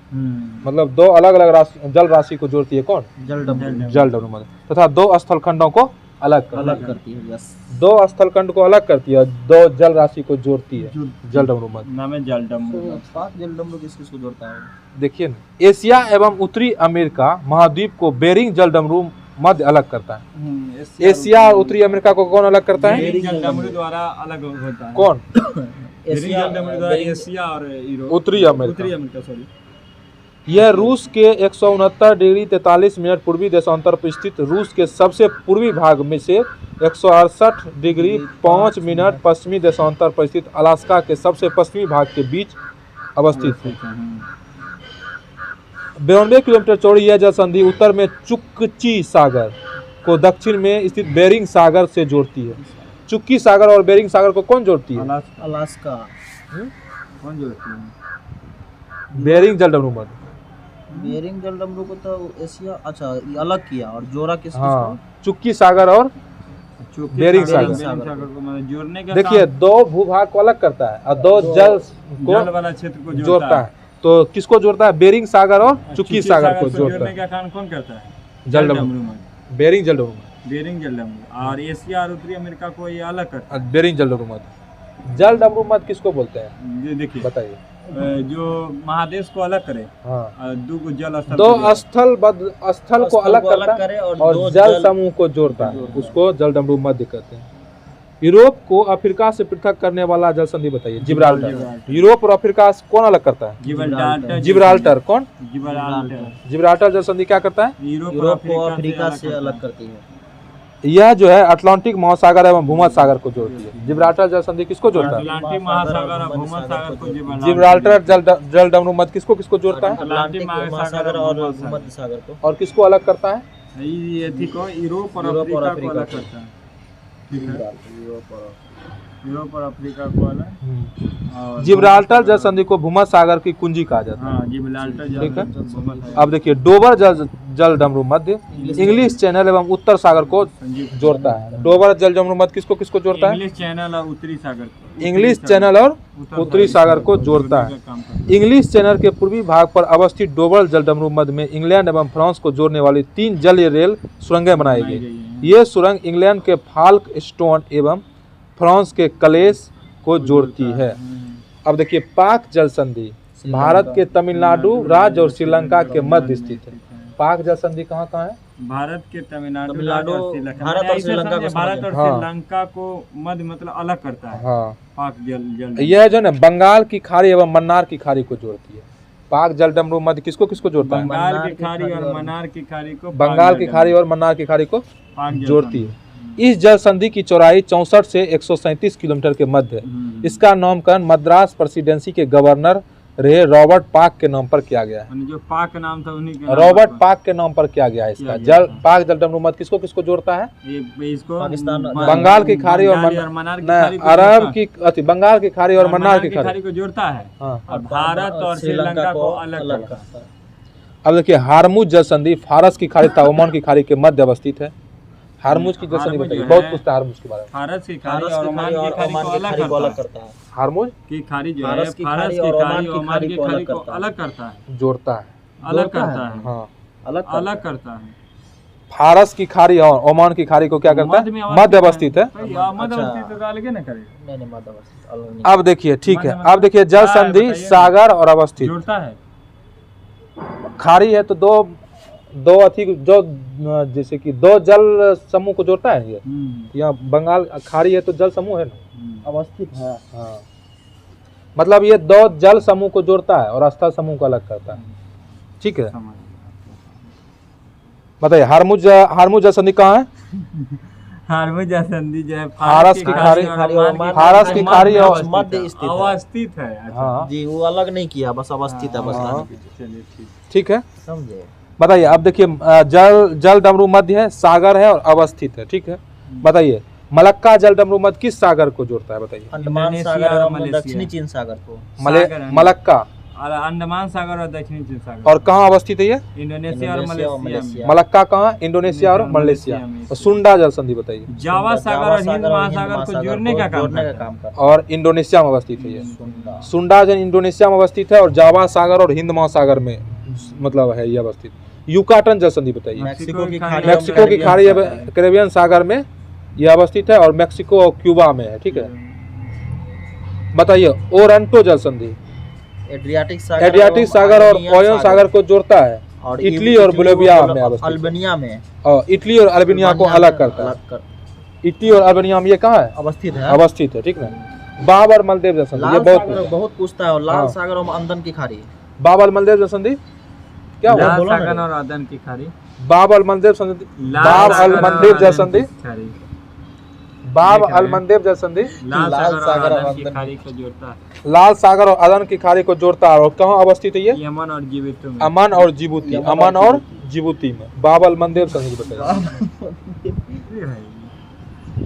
मतलब दो अलग अलग जल राशि को जोड़ती है। कौन? जल डमरू मध्य, तथा दो स्थल खंडों को अलग करती है। यस, दो स्थल खंड को अलग करती है, दो जल राशि को जोड़ती है। जल डमरू मध्य नाम है जल डमरू। सात जल डमरू किसको जोड़ता है? देखिए न, एशिया एवं उत्तरी अमेरिका महाद्वीप को बेरिंग जल डमरू मध्य अलग करता है। एशिया और उत्तरी अमेरिका को कौन अलग करता है? बेरिंग जल डमरू द्वारा अलग होता है। कौन? बेरिंग जल डमरू द्वारा एशिया और यूरोप, उत्तरी अमेरिका। सॉरी। यह रूस के 169 डिग्री 43 मिनट पूर्वी देशांतर पर स्थित रूस के सबसे पूर्वी भाग में से 168 डिग्री 5 मिनट पश्चिमी देशांतर पर स्थित अलास्का के सबसे पश्चिमी भाग के बीच अवस्थित है। 92 किलोमीटर चौड़ी यह जल संधि उत्तर में चुक्ची सागर को दक्षिण में स्थित बेरिंग सागर से जोड़ती है। चुक्की सागर और बेरिंग सागर को कौन जोड़ती है? अलास्का। कौन जोड़ती है? बेरिंग जल डमरू मध्य। बेरिंग जल डमरू को तो एशिया, अच्छा ये अलग किया, और जोड़ा किस हाँ, चुक्की सागर और बेरिंग सागर को मतलब जोड़ने का देखिए दो भूभाग को अलग करता है और दो जल जल वाला क्षेत्र को जोड़ता है। तो किसको जोड़ता है? बेरिंग सागर और चुक्की सागर को जोड़ता जोड़ने है। का काम कौन करता है? जल डमरू, बेरिंग जल डमरू, बेरिंग जल डमरू। और एशिया और उत्तरी अमेरिका को ये अलग करता है। बेरिंग जल डमरू मध्य। जल डमरू मध्य किसको बोलते हैं? ये देखिए, बताइए। जो महादेश को अलग करे, हाँ, दो जल स्थल, दो स्थल को अलग करता है और जल समूह को जोड़ता है, उसको जल डमरू मध्य कहते हैं। यूरोप को अफ्रीका से पृथक करने वाला जल संधि बताइए। जिब्राल्टर। यूरोप और अफ्रीका कौन अलग करता है? जिब्राल्टर। कौन? जिब्राल्टर जल संधि क्या करता है? यूरोप को अफ्रीका से अलग करती है। यह जो है अटलांटिक महासागर एवं भूमध्य सागर को जोड़ती है। जिब्राल्टर जल संधि किसको जोड़ता है? अटलांटिक महासागर और भूमध्य सागर को जिब्राल्टर जल डमरू मध्य किसको किसको जोड़ता है? अटलांटिक महासागर और भूमध्य सागर को। और किसको अलग करता है? यूरोप और अफ्रीका को अलग करता है। ठीक है, यूरोप और अफ्रीका को अलग। जिब्राल्टर जल संधि को भूमध्य सागर की कुंजी कहा जाता है। जिब्राल्टर ठीक है। अब देखिए डोबर जल डमरू मध्य इंग्लिश चैनल एवं उत्तर सागर को जोड़ता है। डोबर जल डमरू मध्य किसको किसको जोड़ता है? इंग्लिश चैनल और उत्तरी सागर। इंग्लिश चैनल और उत्तरी सागर को जोड़ता है। इंग्लिश चैनल के पूर्वी भाग पर अवस्थित डोबर जल डमरू मध्य में इंग्लैंड एवं फ्रांस को जोड़ने वाली 3 जलीय रेल सुरंगें बनाई गई। ये सुरंग इंग्लैंड के फाल्क स्टोन एवं फ्रांस के कलेस को जोड़ती है। अब देखिए पाक जल संधि भारत के तमिलनाडु राज्य और श्रीलंका के मध्य स्थित है। पाक जल संधि कहाँ कहाँ है? भारत के तमिलनाडु भारत और श्रीलंका को मध्य मतलब अलग करता है। हाँ, पाक जल यह जो है बंगाल की खाड़ी एवं मन्नार की खाड़ी को जोड़ती है। पाक जल डमरू मध्य किसको किसको जोड़ता है? बंगाल की खाड़ी और मन्नार की खाड़ी को। बंगाल की खाड़ी और मन्नार की खाड़ी को जोड़ती है। इस जल संधि की चौड़ाई 64 से 137 किलोमीटर के मध्य है। इसका नामकरण मद्रास प्रेसिडेंसी के गवर्नर रहे रॉबर्ट पाक के नाम पर किया गया है। जो पाक नाम था उन्हीं के रॉबर्ट पाक के नाम पर किया गया है इसका। पाक जल डमरू मध्य किसको किसको जोड़ता है? इसको पाकिस्तान, बंगाल की खाड़ी और मन्नार की अरब की बंगाल की खाड़ी और मन्नार की खाड़ी को जोड़ता है। हाँ। भारत और श्रीलंका को अलग करता है। अब देखिए हारमुज जल संधि फारस की खाड़ी तथा ओमान की खाड़ी के मध्य अवस्थित है। हारमुज की जल संधि बताइए, बहुत पूछता है हारमुज के बारे में। फारस की खाड़ी और ओमान की खाड़ी को अलग करता है। हारमुज की खाड़ी जो है फारस की खाड़ी और ओमान की खाड़ी को अलग करता है, जोड़ता है, अलग करता है। हाँ, अलग करता है। फारस की खाड़ी और ओमान की खाड़ी को क्या करता है? मध्य अवस्थित है। मध्य अवस्थित तो अलग नहीं करेगा। नहीं, मध्य अवस्थित अलग नहीं। अब देखिए ठीक है, अब देखिए जल संधि सागर और अवस्थित जोड़ता है। खाड़ी है तो दो अथी जो जैसे कि दो जल समूह को जोड़ता है ये। यहाँ बंगाल खाड़ी है तो जल समूह है ना, अवस्थित है। हाँ, मतलब ये दो जल समूह को जोड़ता है और स्थल समूह को अलग करता है। ठीक है। समझ बताइए हार्मुज जल संधि कहाँ है? हार्मुज जल संधि जो है फारस की खाड़ी फारस की खाड़ी और मध्य स्थित है। अवस्थित है। अच्छा हाँ जी वो अलग नहीं किया, बस अवस्थित है, बस हाँ। लाने पीछे। चलिए ठीक। ठीक है। समझे। बताइए अब देखिए जल डमरू मध्य है, सागर है और अवस्थित है। ठीक है। बताइए मलक्का जल डमरू मध्य किस सागर को जोड़ता है? बताइए। अंडमान इंडोनेशिया सागर और और मलेशिया। दक्षिणी चीन सागर को। सागर है। मलक्का और अंडमान सागर और दक्षिणी चीन सागर और कहाँ अवस्थित है ये? इंडोनेशिया और मलेशिया में। मलक्का कहाँ? इंडोनेशिया और मलेशिया। और सुंडा जल संधि बताइए। जावा सागर और हिंद महासागर को जोड़ने का काम करता है। और इंडोनेशिया में अवस्थित है ये। सुंडा। सुंडा जल इंडोनेशिया में अवस्थित है और जावा सागर और हिंद महासागर में मतलब है ये अवस्थित। युकाटन जल संधि बताइए। मैक्सिको की खाड़ी मैक्सिको की खाड़ी कैरेबियन सागर में ये अवस्थित है और मैक्सिको और क्यूबा में है। ठीक है। बताइए ओरंटो जल संधि एड्रियाटिक सागर और ओयोन सागर को जोड़ता है। इटली और बोलिविया में अवस्थित। अल्बानिया में और इटली और अल्बानिया को अलग करता है। इटली और अल्बानिया में ये कहाँ है? अवस्थित है। अवस्थित है। ठीक है। बाबर मलदेव जल संधि ये लाल बहुत सागर बहुत पूछता है। और लाल हाँ। सागर और अंदन की खाड़ी। बाबर मलदेव जल संधि क्या हुआ? बोला ना सागर रे। और अदन की खाड़ी। बाब अल मंदेव संधि बाब अल मंदेव जल संधि बाब अल मंदेव जल संधि लाल सागर और अदन की खाड़ी को जोड़ता है। लाल सागर और अदन की खाड़ी को जोड़ता है। और कहाँ अवस्थित है ये? यमन और जिबूती में। अमन और जिबूती। अमन और जिबूती में बाब अल मंदेव संधि बताइए।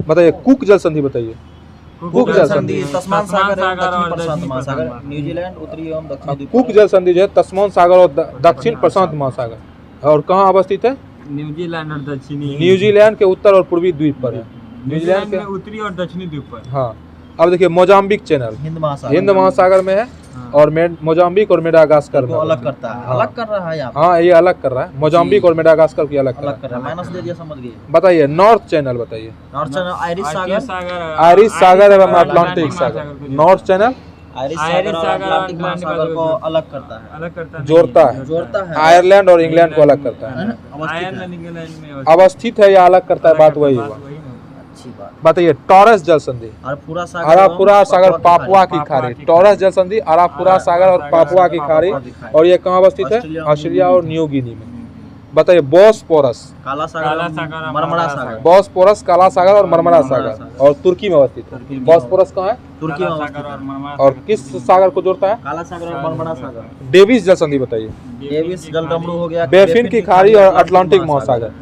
बताइए कुक जल संधि बताइए। कुक जल संधि तस्मान सागर और दक्षिण प्रशांत महासागर। न्यूजीलैंड उत्तरी एवं दक्षिणी द्वीप। कुक जल संधि जो है तस्मान सागर और दक्षिण प्रशांत महासागर। और कहाँ अवस्थित है? न्यूजीलैंड और दक्षिणी न्यूजीलैंड के उत्तर और पूर्वी द्वीप पर है। न्यूजीलैंड के उत्तरी और दक्षिणी द्वीप पर। हाँ। अब देखिए मोजाम्बिक चैनल हिंद महासागर। हिंद महासागर में है और मोजाम्बिक और मेडागास्कर में को अलग करता है। अलग कर रहा है यहाँ पे। हाँ ये अलग कर रहा है। मोजाम्बिक और मेडागास्कर की अलग कर रहा अलग कर रहा है। माइनस दे दिया, समझ गए। है। बताइए नॉर्थ चैनल बताइए। नॉर्थ चैनल आयरिश सागर। आयरिश सागर एवं अटलांटिक सागर। नॉर्थ चैनल आयरिश सागर और अटलांटिक महासागर को अलग करता है। अलग करता जोड़ता है। आयरलैंड और इंग्लैंड को अलग करता है। आयरलैंड इंग्लैंड में अवस्थित है या अलग करता है, बात वही हुआ। अच्छी बात। बताइए टॉरस जल संधि अरापुरा सागर पापुआ की खाड़ी। टॉरस जल संधि अरापुरा सागर और पापुआ की खाड़ी। और ये कहाँ अवस्थित है? ऑस्ट्रेलिया और न्यू गिनी में। बताइए बॉस्पोरस काला सागर मरमरा सागर। बॉस्पोरस काला सागर और मरमरा सागर और तुर्की में अवस्थित है। बॉस्पोरस कहाँ है? तुर्की में अवस्थित। और किस सागर को जोड़ता है? काला सागर और मरमरा सागर। डेविस जल संधि बताइए। डेविस जल डमरू हो गया। बेफिन की खाड़ी और अटलांटिक महासागर।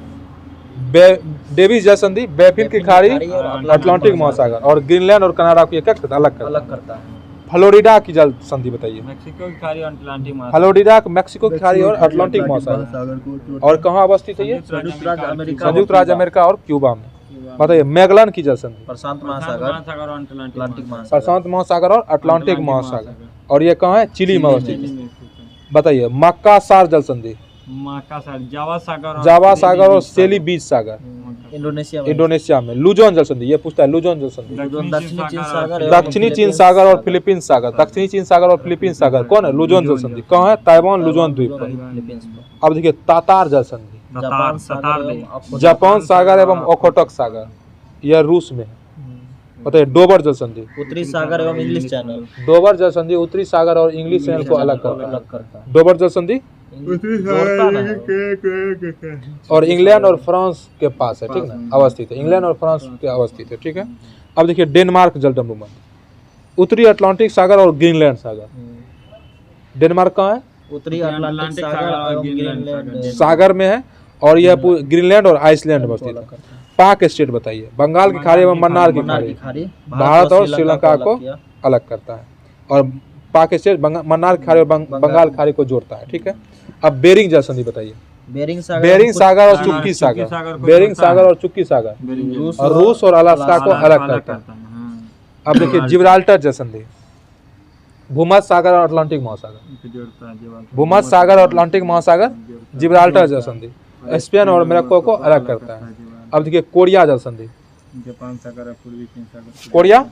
डेविस जल संधि बेफिन की खाड़ी अटलांटिक महासागर और ग्रीनलैंड और कनाडा को अलग करता है। फ्लोरिडा की जल संधि बताइए। मेक्सिको की खाड़ी और अटलांटिक महासागर। फ्लोरिडा मैक्सिको की खाड़ी और अटलांटिक महासागर। और कहाँ अवस्थित है ये? संयुक्त राज्य अमेरिका और क्यूबा में। बताइए मैगलन की जल संधि प्रशांत महासागर और अटलांटिक महासागर। प्रशांत महासागर और अटलांटिक महासागर। और ये कहाँ है? चिली में अवस्थित है। बताइए मक्कासार जल संधि जावा सागर और सेली बीच सागर इंडोनेशिया में। लुजोन जल संधि ये पूछता है। लुजोन जल संधि दक्षिणी चीन सागर और फिलीपींस सागर। दक्षिणी चीन सागर और फिलीपींस सागर कौन है? लुजोन जल संधि कहाँ है? ताइवान लुजोन द्वीप पर। अब देखिए तातार जल संधि जापान सागर एवं ओखोटक सागर यह रूस में है। बताइए डोबर जल संधि उत्तरी सागर एवं इंग्लिश चैनल। डोबर जल संधि उत्तरी सागर और इंग्लिश चैनल को अलग करता है। डोबर जल संधि और इंग्लैंड और फ्रांस के पास है। ठीक ना अवस्थित है। इंग्लैंड और फ्रांस के अवस्थित है। ठीक है। अब देखिए डेनमार्क जल डमरू मध्य उत्तरी अटलांटिक सागर और ग्रीनलैंड सागर। डेनमार्क कहाँ है? उत्तरी अटलांटिक सागर एवं ग्रीनलैंड सागर में है। और यह ग्रीनलैंड और आइसलैंड में अवस्थित है। पाक स्टेट बताइए। बंगाल की खाड़ी एवं मन्नार की खाड़ी भारत और श्रीलंका को अलग करता है। और पाक स्टेट मन्नार की खाड़ी और बंगाल खाड़ी को जोड़ता है। ठीक है। अब बेरिंग जल संधि बताइए। बेरिंग सागर और चुक्की सागर। बेरिंग सागर और चुक्की सागर और रूस और अलास्का को अलग करता है। अब देखिए जिब्राल्टर जल संधि भूमध्य सागर और अटलांटिक महासागर। भूमध्य सागर और अटलांटिक महासागर जिब्राल्टर जल संधि स्पेन और मोरक्को को अलग करता है। अब देखिए कोरिया जल संधि जापान सागर और पूर्वी चीन सागर। कोरिया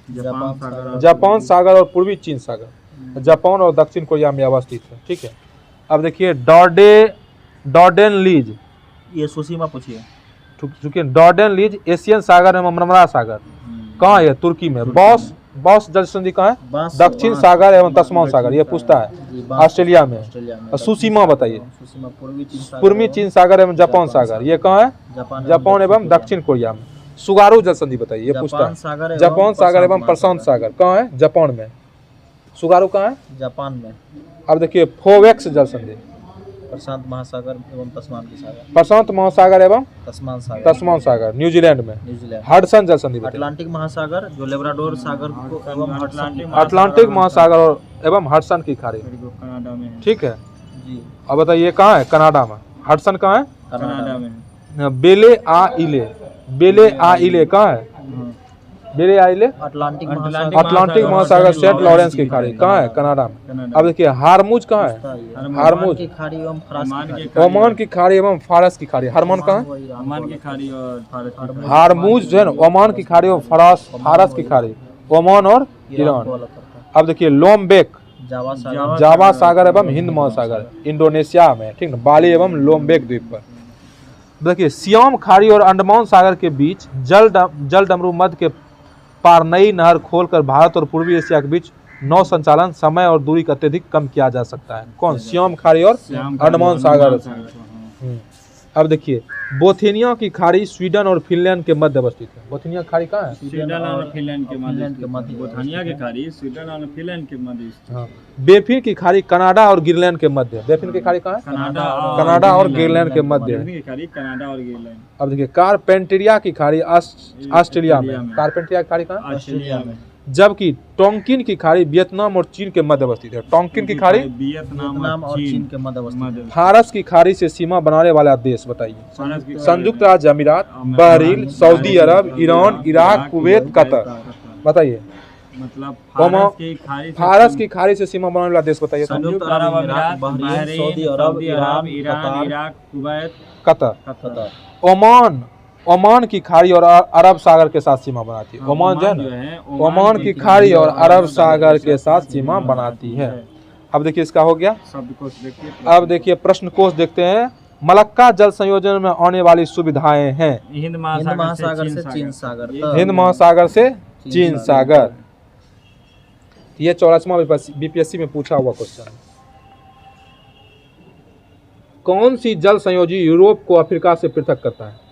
जापान सागर और पूर्वी चीन सागर जापान और दक्षिण कोरिया में अवस्थित है। ठीक है। अब देखिए डॉर्डेन लीज ये सुशीमा पूछिए। चूंकि डॉर्डेन लीज एशियन सागर एवं मरमरा सागर कहाँ है? तुर्की में। बांस जल संधि कहाँ है? बांस- दक्षिण बांस- सागर एवं तस्मान सागर, ये पूछता है जी, बांस- ऑस्ट्रेलिया में। ऑस्ट्रेलिया में। और सुसीमा बताइए, सुसीमा पूर्वी चीन सागर पूर्वी एवं चीन सागर एवं जापान सागर, ये कहाँ है? जापान एवं दक्षिण कोरिया में। सुगारू जल संधि बताइए, ये पूछता जापान है सागर एवं जापान सागर एवं प्रशांत सागर कहाँ है? जापान में। सुगारू कहाँ है? जापान में। अब देखिए फोवेक्स जल संधि, प्रशांत महासागर एवं तस्मान की सागर, प्रशांत महासागर एवं तस्मान सागर, तस्मान सागर न्यूजीलैंड में। न्यूजीलैंड। हडसन जल संधि बताइए, अटलांटिक महासागर जो लेब्राडोर सागर को एवं हडसन अटलांटिक महासागर और एवं हडसन की खाड़ी, कनाडा में है। ठीक है। जी अब बताइए कहाँ है? कनाडा में। हडसन कहाँ है? कनाडा में है। बेले आ इले कहाँ है? बेले आ इले अटलांटिक अटलांटिक महासागर सेंट लॉरेंस की खाड़ी कहाँ है? कनाडा में। कनाडा। अब देखिए हारमुज कहाँ है? हारमुज की खाड़ी एवं फ्रांस ओमान की की खाड़ी। ओमान की खाड़ी एवं फारस की खाड़ी। हरमन कहाँ है? ओमान की खाड़ी और फारस की खाड़ी। हारमुज जो है ना, ओमान की खाड़ी और फारस की खाड़ी, ओमान और ईरान को ईरान। अलग करता है। अब देखिए लोमबेक जावा सागर, जावा सागर एवं हिंद महासागर इंडोनेशिया में, ठीक ना, बाली एवं लोमबेक द्वीप पर। देखिए सियाम खाड़ी और अंडमान सागर के बीच जल डमरू मध्य के पार नई नहर खोलकर भारत और पूर्वी एशिया के बीच नौ संचालन समय और दूरी का अत्यधिक कम किया जा सकता है। कौन? सियाम खाड़ी और अंडमान सागर। अब देखिए बोथेनिया की खाड़ी स्वीडन और फिनलैंड के मध्य अवस्थित है। बोथेनिया खाड़ी कहाँ है? स्वीडन और फिनलैंड के फिनलैंड के मध्य। बोथानिया की खाड़ी स्वीडन और फिनलैंड के मध्य स्थित। हाँ। बेफिन की खाड़ी कनाडा और ग्रीनलैंड के मध्य। बेफिन की खाड़ी कहाँ है? कनाडा और ग्रीनलैंड के मध्य है। की खाड़ी कनाडा और ग्रीनलैंड। अब देखिए कारपेंटेरिया की खाड़ी ऑस्ट्रेलिया में। कारपेंटेरिया की खाड़ी कहाँ है? ऑस्ट्रेलिया में। जबकि टोंकिन की खाड़ी वियतनाम और चीन के मध्य अवस्थित है। टोंकिन की खाड़ी वियतनाम और चीन के मध्य अवस्थित। फारस की खाड़ी से सीमा बनाने वाला देश बताइए। फारस की संयुक्त राज्य अमीरात, Bahrain, Saudi Arab, Iran, Iraq, Kuwait, Qatar. बताइए मतलब फारस की खाड़ी से सीमा बनाने वाला देश बताइए। संयुक्त अरब अमीरात, Bahrain, Saudi Arab, Iran, Iraq, Kuwait, Qatar. Oman की खाड़ी और अरब सागर के साथ सीमा बनाती है। ओमान जो है ओमान की खाड़ी और अरब सागर के साथ सीमा बनाती है। अब देखिए इसका हो गया। शब्दकोश देखिए। अब देखिए प्रश्न कोश देखते हैं। मलक्का जल संयोजन में आने वाली सुविधाएं हैं। हिंद महासागर से चीन सागर, हिंद महासागर से चीन सागर। ये 84वां बीपीएससी में पूछा हुआ क्वेश्चन। कौन सी जल संयोजी यूरोप को अफ्रीका से पृथक करता है?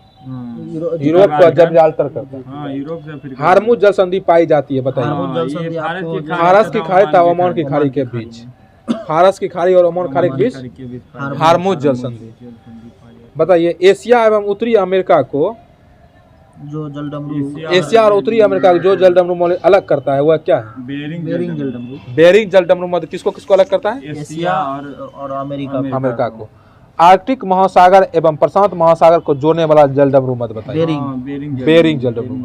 यूरोप को जबराल्टर करता है। हाँ, यूरोप से अफ्रीका। हारमुज जल संधि पाई जाती है बताइए। फारस की खाड़ी था ओमान की खाड़ी के बीच। फारस की खाड़ी और ओमान खाड़ी के बीच हारमुज जल संधि। बताइए एशिया एवं उत्तरी अमेरिका को जो जल डमरू, एशिया और उत्तरी अमेरिका को जो जल डमरू अलग करता है वह क्या है? बेरिंग जल डमरू। बेरिंग जल डमरू मध्य किसको किसको अलग करता है? एशिया और अमेरिका को। आर्कटिक महासागर एवं प्रशांत महासागर को जोड़ने वाला जल डमरू मध्य बताइए। बेरिंग जल डमरू।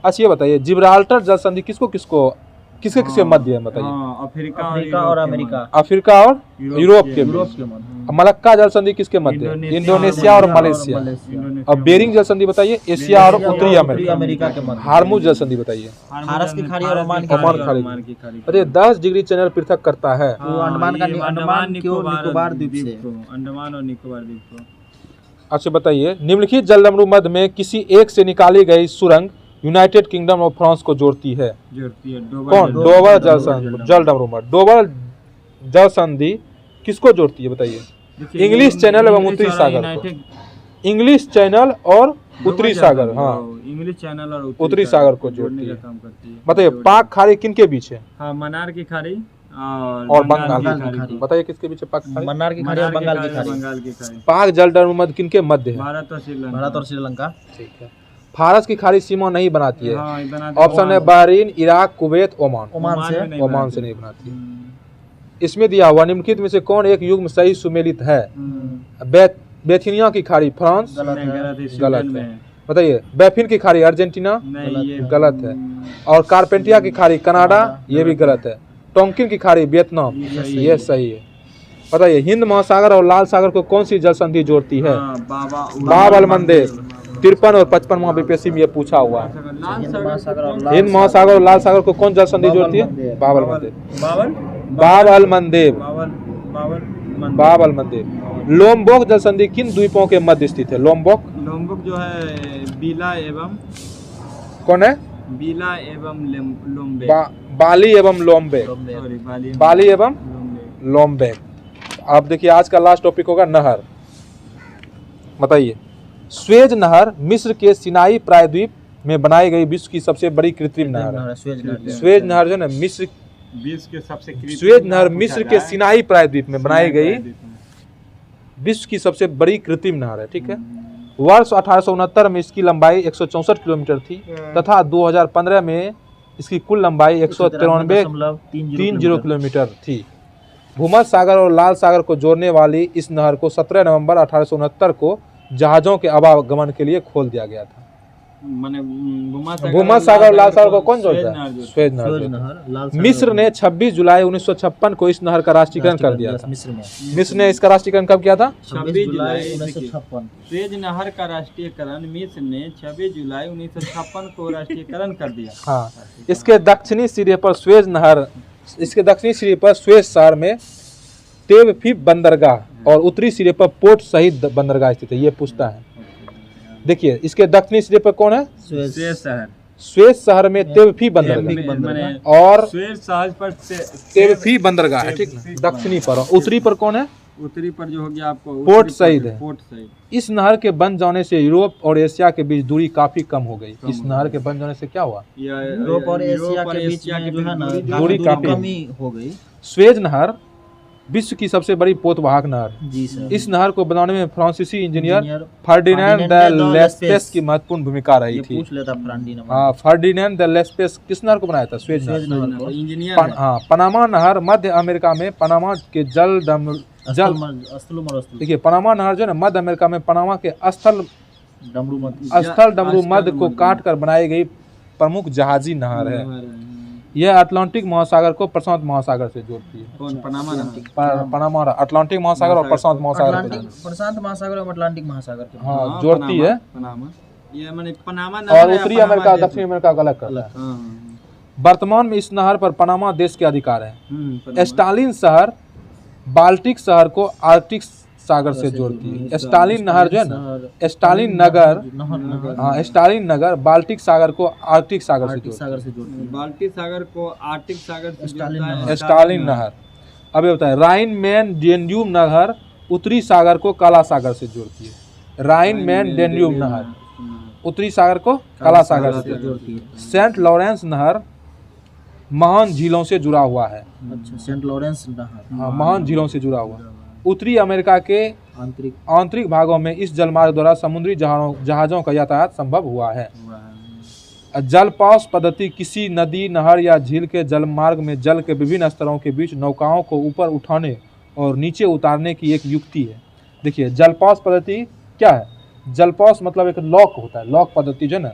अच्छा ये बताइए जिब्राल्टर जल संधि किसके मध्य है बताइए? अफ्रीका और अमेरिका, अफ्रीका और यूरोप के मध्य। मलक्का जल संधि किसके मध्य? इंडोनेशिया और मलेशिया। और बेरिंग जल संधि बताइए एशिया और उत्तरी अमेरिका के मध्य। हारमुज जल संधि बताइए? फारस की खाड़ी और ओमान खाड़ी। अरे 10 डिग्री चैनल पृथक करता है। अंडमान निकोबार द्वीप से। अंडमान और निकोबार द्वीप को। अच्छा बताइए निम्नलिखित जल डमरू मध्य में किसी एक से निकाली गई सुरंग यूनाइटेड किंगडम और फ्रांस को जोड़ती है। कौन? डोवर जल डमरू मध्य। डोवर जल संधि किसको जोड़ती है बताइए? इंग्लिश चैनल एवं उत्तरी सागर। इंग्लिश चैनल और उत्तरी सागर। हाँ, इंग्लिश चैनल और उत्तरी सागर को जोड़ती है। बताइए पाक खाड़ी किनके बीच है? हाँ, मन्नार की खाड़ी और बंगाल की खाड़ी। बताइए किसके बीच है पाक खाड़ी? मन्नार की खाड़ी और बंगाल की खाड़ी। पाक जल डमरू मध्य किनके मध्य है? भारत और श्रीलंका। ठीक है। फारस की खाड़ी सीमा नहीं बनाती है। हाँ, ऑप्शन है बहरीन, इराक, कुवैत, ओमान से नहीं बनाती है। इसमें दिया हुआ निम्नलिखित में से कौन एक युग्म सही सुमेलित है? बेथिनिया की खाड़ी फ्रांस गलत है। बताइए बैफिन की खाड़ी अर्जेंटीना गलत है। और कारपेंटिया की खाड़ी कनाडा ये भी गलत है। टोंकिन की खाड़ी वियतनाम ये सही है। बताइए हिंद महासागर और लाल सागर को कौन सी जल संधि जोड़ती है? बाब अल मंदेब। 53 और 55वां बीपीएससी में ये पूछा हुआ है। हिंद महासागर और लाल सागर को कौन जल संधि जोड़ती है? बाब अल मंदेब। लोमबोक जल संधि किन द्वीपों के मध्य स्थित है? लोमबोक जो है बीला एवं कौन है? बीला एवं लोम्बे, बाली एवं लोम्बे, सॉरी बाली एवं लोम्बे। लोम्बे। आप देखिए आज का लास्ट टॉपिक होगा नहर। बताइए, स्वेज नहर मिस्र के सिनाई प्रायद्वीप में बनाई गई विश्व की सबसे बड़ी कृत्रिम नहर है। स्वेज नहर जो है ना मिस्र, विश्व के सबसे स्वेज नहर मिस्र के सिनाई प्रायद्वीप में बनाई गई विश्व की सबसे बड़ी कृत्रिम नहर है। ठीक है। वर्ष 1869 में इसकी लंबाई 164 किलोमीटर थी तथा 2015 में इसकी कुल लंबाई 193.30 किलोमीटर थी। भूमध्य सागर और लाल सागर को जोड़ने वाली इस नहर को 17 नवंबर 1869 को जहाजों के आवागमन के लिए खोल दिया गया था। भूमध्य सागर और लाल सागर को कौन जोड़ता है? स्वेज नहर। मिस्र ने 26 जुलाई 1956 को इस नहर का राष्ट्रीयकरण कर दिया था। मिस्र ने इसका राष्ट्रीयकरण कब किया था? 26 जुलाई 1956। स्वेज नहर का राष्ट्रीयकरण मिस्र ने 26 जुलाई 1956 को राष्ट्रीयकरण कर दिया। हाँ, इसके दक्षिणी सिरे पर स्वेज शहर में तेल अवीव बंदरगाह और उत्तरी सिरे पर पोर्ट सहित बंदरगाह स्थित है। ये पूछता है। देखिए, इसके दक्षिणी सिरे पर कौन है? स्वेज शहर में तेल अवीव बंदरगाह और स्वेज शहर पर तेल अवीव बंदरगाह है। ठीक है, दक्षिणी पर। उत्तरी पर कौन है? उत्तरी पर जो हो गया आपको पोर्ट सईद है। Port Said. इस नहर के बन जाने से यूरोप और एशिया के बीच दूरी काफी कम हो गई। इस नहर के बन जाने से क्या हुआ? यूरोप और एशिया के बीच में जो है ना दूरी काफी कमी हो गई। स्वेज नहर विश्व की सबसे बड़ी पोतवाहक नहर। जी सर। इस नहर को बनाने में फ्रांसीसी इंजीनियर फर्डिनेंड द लेस्पेस की महत्वपूर्ण भूमिका रही थी। पूछ लेता फ्रांडी हाँ, फर्डिनेंड द लेस्पेस किस नहर को बनाया था? स्वेज नहर को। इंजीनियर हाँ, पनामा नहर मध्य अमेरिका में पनामा के देखिए, पनामा नहर जो है ना मध्य अमेरिका में पनामा के स्थल डमरू मध्य को काट कर बनाई गई प्रमुख जहाजी नहर है। यह अटलांटिक महासागर को प्रशांत महासागर से जोड़ती है। कौन? पनामा अटलांटिक महासागर और प्रशांत महासागर प्रशांत महासागर और अटलांटिक महासागर के हाँ जोड़ती है। ये माने पनामा और उत्तरी अमेरिका दक्षिण अमेरिका का अलग करता है। वर्तमान में इस नहर पर पनामा देश के अधिकार है। स्टालिन शहर बाल्टिक शहर को आर्कटिक सागर से जोड़ती है। स्टालिन नहर जो है ना, स्टालिन नगर बाल्टिक सागर को आर्कटिक सागर से जोड़ती है। बाल्टिक सागर को आर्कटिक सागर से जोड़ता है स्टालिन नहर। अब ये बताए, राइन मैन डेन्यूब नहर उत्तरी सागर को काला सागर से जोड़ती है। राइन मैन डेन्यूब नहर उत्तरी सागर को काला सागर से जोड़ती है। सेंट लॉरेंस नहर महान झीलों से जुड़ा हुआ है। अच्छा, सेंट लॉरेंस नहर हाँ, महान झीलों से जुड़ा हुआ। उत्तरी अमेरिका के आंतरिक भागों में इस जलमार्ग द्वारा समुद्री जहाजों का यातायात संभव हुआ है। जलपौष पद्धति किसी नदी, नहर या झील के जलमार्ग में जल के विभिन्न स्तरों के बीच नौकाओं को ऊपर उठाने और नीचे उतारने की एक युक्ति है। देखिए, जलपौष पद्धति क्या है? जलपौष मतलब एक लॉक होता है। लॉक पद्धति जो है ना,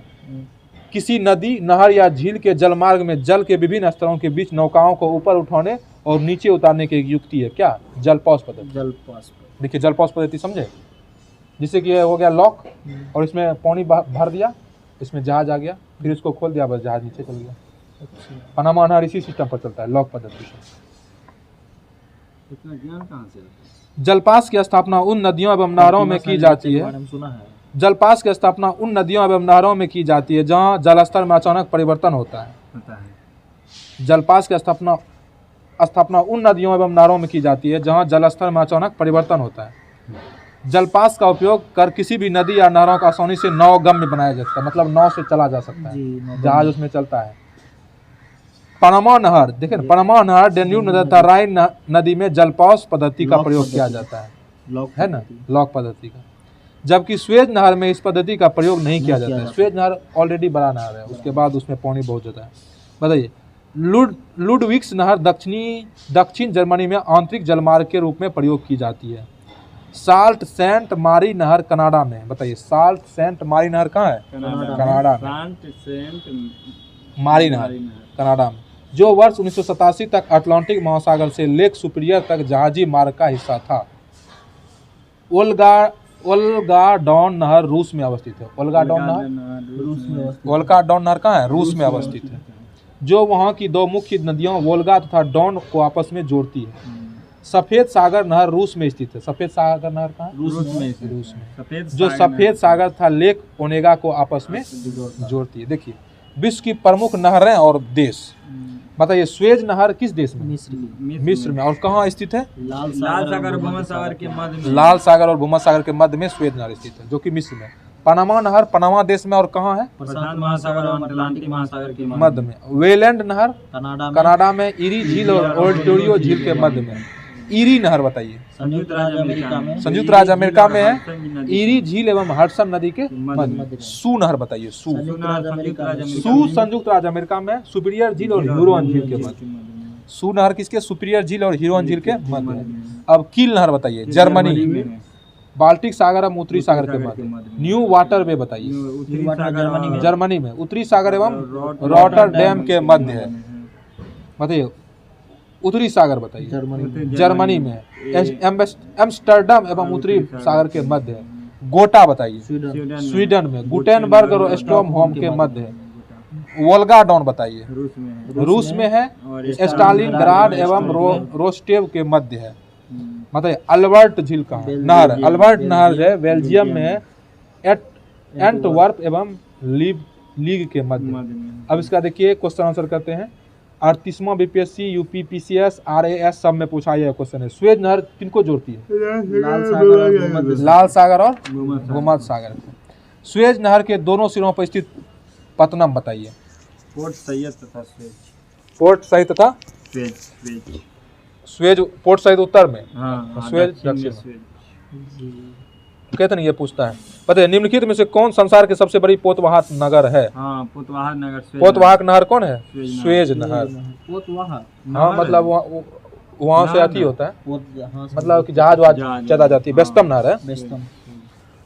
किसी नदी, नहर या झील के जलमार्ग में जल के विभिन्न स्तरों के बीच नौकाओं को ऊपर उठाने और नीचे उतारने की एक युक्ति है। क्या? जलपौष पद्धति। देखिए, जलपौष पद्धति समझे? जिससे कि हो गया लॉक और इसमें पानी भर दिया, इसमें जहाज आ गया, फिर इसको खोल दिया, बस जहाज नीचे चल गया। पनामा नहर इसी सिस्टम पर चलता है, लॉक पद्धति से। इतना ज्ञान कहाँ से? जलपास की स्थापना उन नदियों एवं नहरों में की जाती है। जलपास की स्थापना उन नदियों एवं नहरों में की जाती है जहां जलस्तर में अचानक परिवर्तन होता है। जलपास की स्थापना उन नदियों एवं नहरों में की जाती है जहां जलस्तर में अचानक परिवर्तन होता है। जलपास का उपयोग कर किसी भी नदी या नहरों का आसानी से नौगम्य बनाया जा सकता है, मतलब नाव से चला जा सकता है, जहाज उसमें चलता है। पनामा नहर, देखिए पनामा नहर, डेन्यूब नदी तथा राइन नदी में जलपौष पद्धति का प्रयोग किया जाता है ना, लॉक पद्धति का। जबकि स्वेज नहर में इस पद्धति का प्रयोग नहीं किया जाता है। स्वेज नहर ऑलरेडी बड़ा नहर है, उसके बाद उसमें पानी बहुत ज़्यादा है। बताइए, लुडविग्स नहर दक्षिण जर्मनी में आंतरिक जलमार्ग के रूप में प्रयोग की जाती है। साल्ट सेंट मारी नहर कनाडा में। बताइए, साल्ट सेंट मारी नहर कहाँ है? कनाडा में। मारी नहर कनाडा में, जो वर्ष 1987 तक अटलांटिक महासागर से लेक सुपीरियर तक जहाजी मार्ग का हिस्सा था। ओल्गा डॉन नहर रूस में अवस्थित है। ओल्गा डॉन नहर कहाँ है? रूस में अवस्थित है, जो वहाँ की दो मुख्य नदियों वोल्गा तथा डॉन को आपस में जोड़ती है। सफेद सागर नहर रूस में स्थित है। सफेद सागर नहर कहाँ? रूस में। जो सफेद सागर था लेक ओनेगा को आपस में जोड़ती है। देखिए, विश्व की प्रमुख नहरें और देश। बताइए स्वेज नहर किस देश में? मिस्र में। और कहाँ स्थित है? लाल सागर भूमध्यसागर के मध्य में। लाल सागर और भूमध्यसागर के मध्य में स्वेज नहर स्थित है, जो कि मिस्र में। पनामा नहर पनामा देश में और कहाँ है? प्रशांत महासागर और अटलांटिक महासागर के मध्य में। वेलैंड नहर कनाडा में, इरी झील और ओल्टोरियो झील के मध्य में। ईरी नहर बताइए। संयुक्त राज्य अमेरिका में। संयुक्त राज्य अमेरिका में है। ईरी झील एवं हडसन नदी के मध्य में। सू नहर बताइए। सू संयुक्त राज्य अमेरिका में। सुपीरियर झील और ह्यूरोन झील के मध्य। सू नहर किसके? सुपीरियर झील और ह्यूरोन झील के मध्य में। अब कील नहर बताइए। जर्मनी। बाल्टिक सागर एवं उत्तरी सागर के मध्य। न्यू वाटर वे बताइए। जर्मनी में। उत्तरी सागर एवं रॉटरडैम के मध्य है। बताइए उत्तरी सागर बताइए। जर्मनी में। एम्स्टर्डम एवं उत्तरी सागर के मध्य है। गोटा बताइए। स्वीडन में। गुटेनबर्ग और स्टॉकहोम के मध्य है। वोल्गा डॉन बताइए। रूस में है। स्टालिनग्राड एवं रोस्टेव के मध्य है। बताइए अल्बर्ट झील कहाँ है? नहर है। अल्बर्ट नहर जो है बेल्जियम में है। एंटवर्प एवं लीग के मध्य। अब इसका देखिए क्वेश्चन आंसर करते हैं। 38वां बीपीएससी, यूपी, पीसीएस, आरएएस सब में पूछा यह क्वेश्चन है। स्वेज नहर किनको जोड़ती है? लाल सागर और भूमध्यसागर को। स्वेज नहर के दोनों सिरों पर स्थित पत्तनम बताइए। पोर्ट सैयद तथा स्वेज। पोर्ट सईद तथा स्वेज। पोर्ट सईद उत्तर में, स्वेज दक्षिण में। कहते नहीं ये पूछता है। पता है निम्नलिखित में से कौन संसार की सबसे बड़ी पोतवाहक नगर है? पोतवाहक नगर। पोतवाहक नहर कौन है? स्वेज नहर। हाँ मतलब वहाँ से अति होता है, मतलब कि जहाज वहाज चला जाती है। बेस्तम नहर है।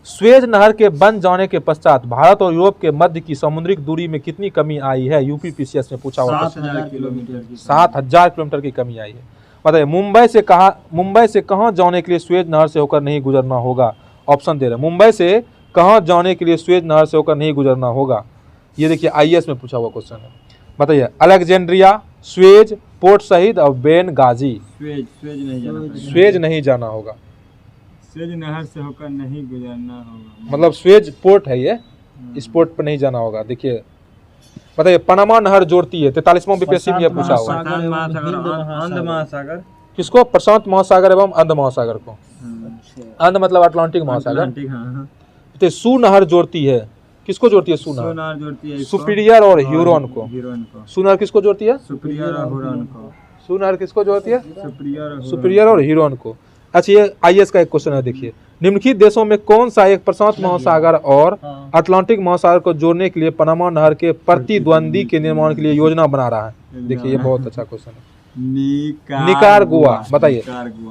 स्वेज नहर के बन जाने के पश्चात भारत और यूरोप के मध्य की समुद्रिक दूरी में कितनी कमी आई है? यूपी पीसीएस में पूछा हुआ। 7,000 किलोमीटर की कमी आई है। बताइए मुंबई से कहाँ जाने के लिए स्वेज नहर से होकर नहीं गुजरना होगा? ऑप्शन दे रहे हैं। मुंबई से कहाँ जाने के लिए स्वेज नहर से होकर नहीं गुजरना होगा? ये देखिए आईएएस में पूछा हुआ क्वेश्चन है। बताइए अलेक्जेंड्रिया, स्वेज, पोर्ट सईद और बेनगाजी। स्वेज नहीं जाना होगा। स्वेज नहर से होकर नहीं गुजरना होगा, मतलब स्वेज पोर्ट है ये, इस पोर्ट पर नहीं जाना होगा। देखिए बताइए पनामा नहर जोड़ती है। 43वां बीपीएससी में यह पूछा हुआ। अंध महासागर किसको? प्रशांत महासागर एवं अंध महासागर को। अंध मतलब अटलांटिक महासागर। तो सू नहर जोड़ती है। किसको जोड़ती है? सू नहर जोड़ती है सुपीरियर और ह्यूरोन को। सू नहर किसको जोड़ती है? सुपीरियर और ह्यूरोन को। सू नहर किसको जोड़ती है? सुपीरियर और ह्यूरोन को। अच्छा ये आईएएस का एक क्वेश्चन है। देखिए निम्नलिखित देशों में कौन सा एक प्रशांत महासागर और अटलांटिक महासागर को जोड़ने के लिए पनामा नहर के प्रतिद्वंदी के निर्माण के लिए योजना बना रहा है? देखिए ये बहुत अच्छा क्वेश्चन है। निकारागुआ। बताइए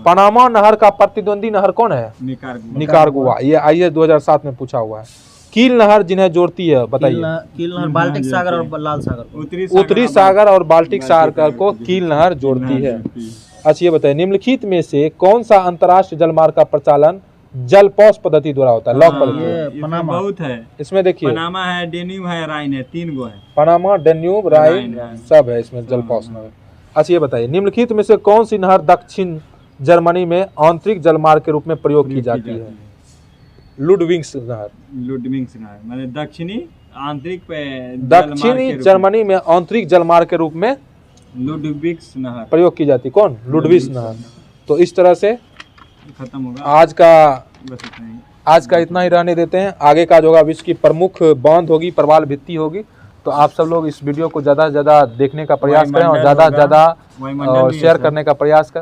पनामा नहर का प्रतिद्वंदी नहर कौन है? निकारागुआ। ये आईएएस 2007 में पूछा हुआ है। कील नहर जिन्हें जोड़ती है बताइए। कील नहर बाल्टिक सागर और लाल सागर। उत्तरी सागर और बाल्टिक सागर को कील नहर जोड़ती है। अच्छा ये बताइए निम्नलिखित में से कौन सा अंतर्राष्ट्रीय जलमार्ग का प्रचालन जलपौष पद्धति द्वारा होता है? लॉक पद्धति। बहुत है इसमें देखिए पनामा है, डेन्यूब है, राइन है, 3 गो है। पनामा, डेन्यूब, राइन सब है इसमें जलपौष नहर। अच्छा ये बताइए निम्नलिखित में से कौन सी नहर दक्षिण जर्मनी में आंतरिक जलमार्ग के रूप में प्रयोग की जाती है? लुडविग्स नहर। मतलब दक्षिणी आंतरिक पे दक्षिणी जर्मनी में आंतरिक जलमार्ग के रूप में लुडविग्स नहर प्रयोग की जाती। कौन? लुडविग्स नहर। तो इस तरह से खत्म होगा आज का इतना ही रहने देते हैं। आगे का जो होगा विश्व की प्रमुख बांध होगी, प्रवाल भित्ति होगी। तो आप सब लोग इस वीडियो को ज़्यादा से ज़्यादा देखने का प्रयास करें और ज़्यादा से ज़्यादा शेयर करने का प्रयास करें।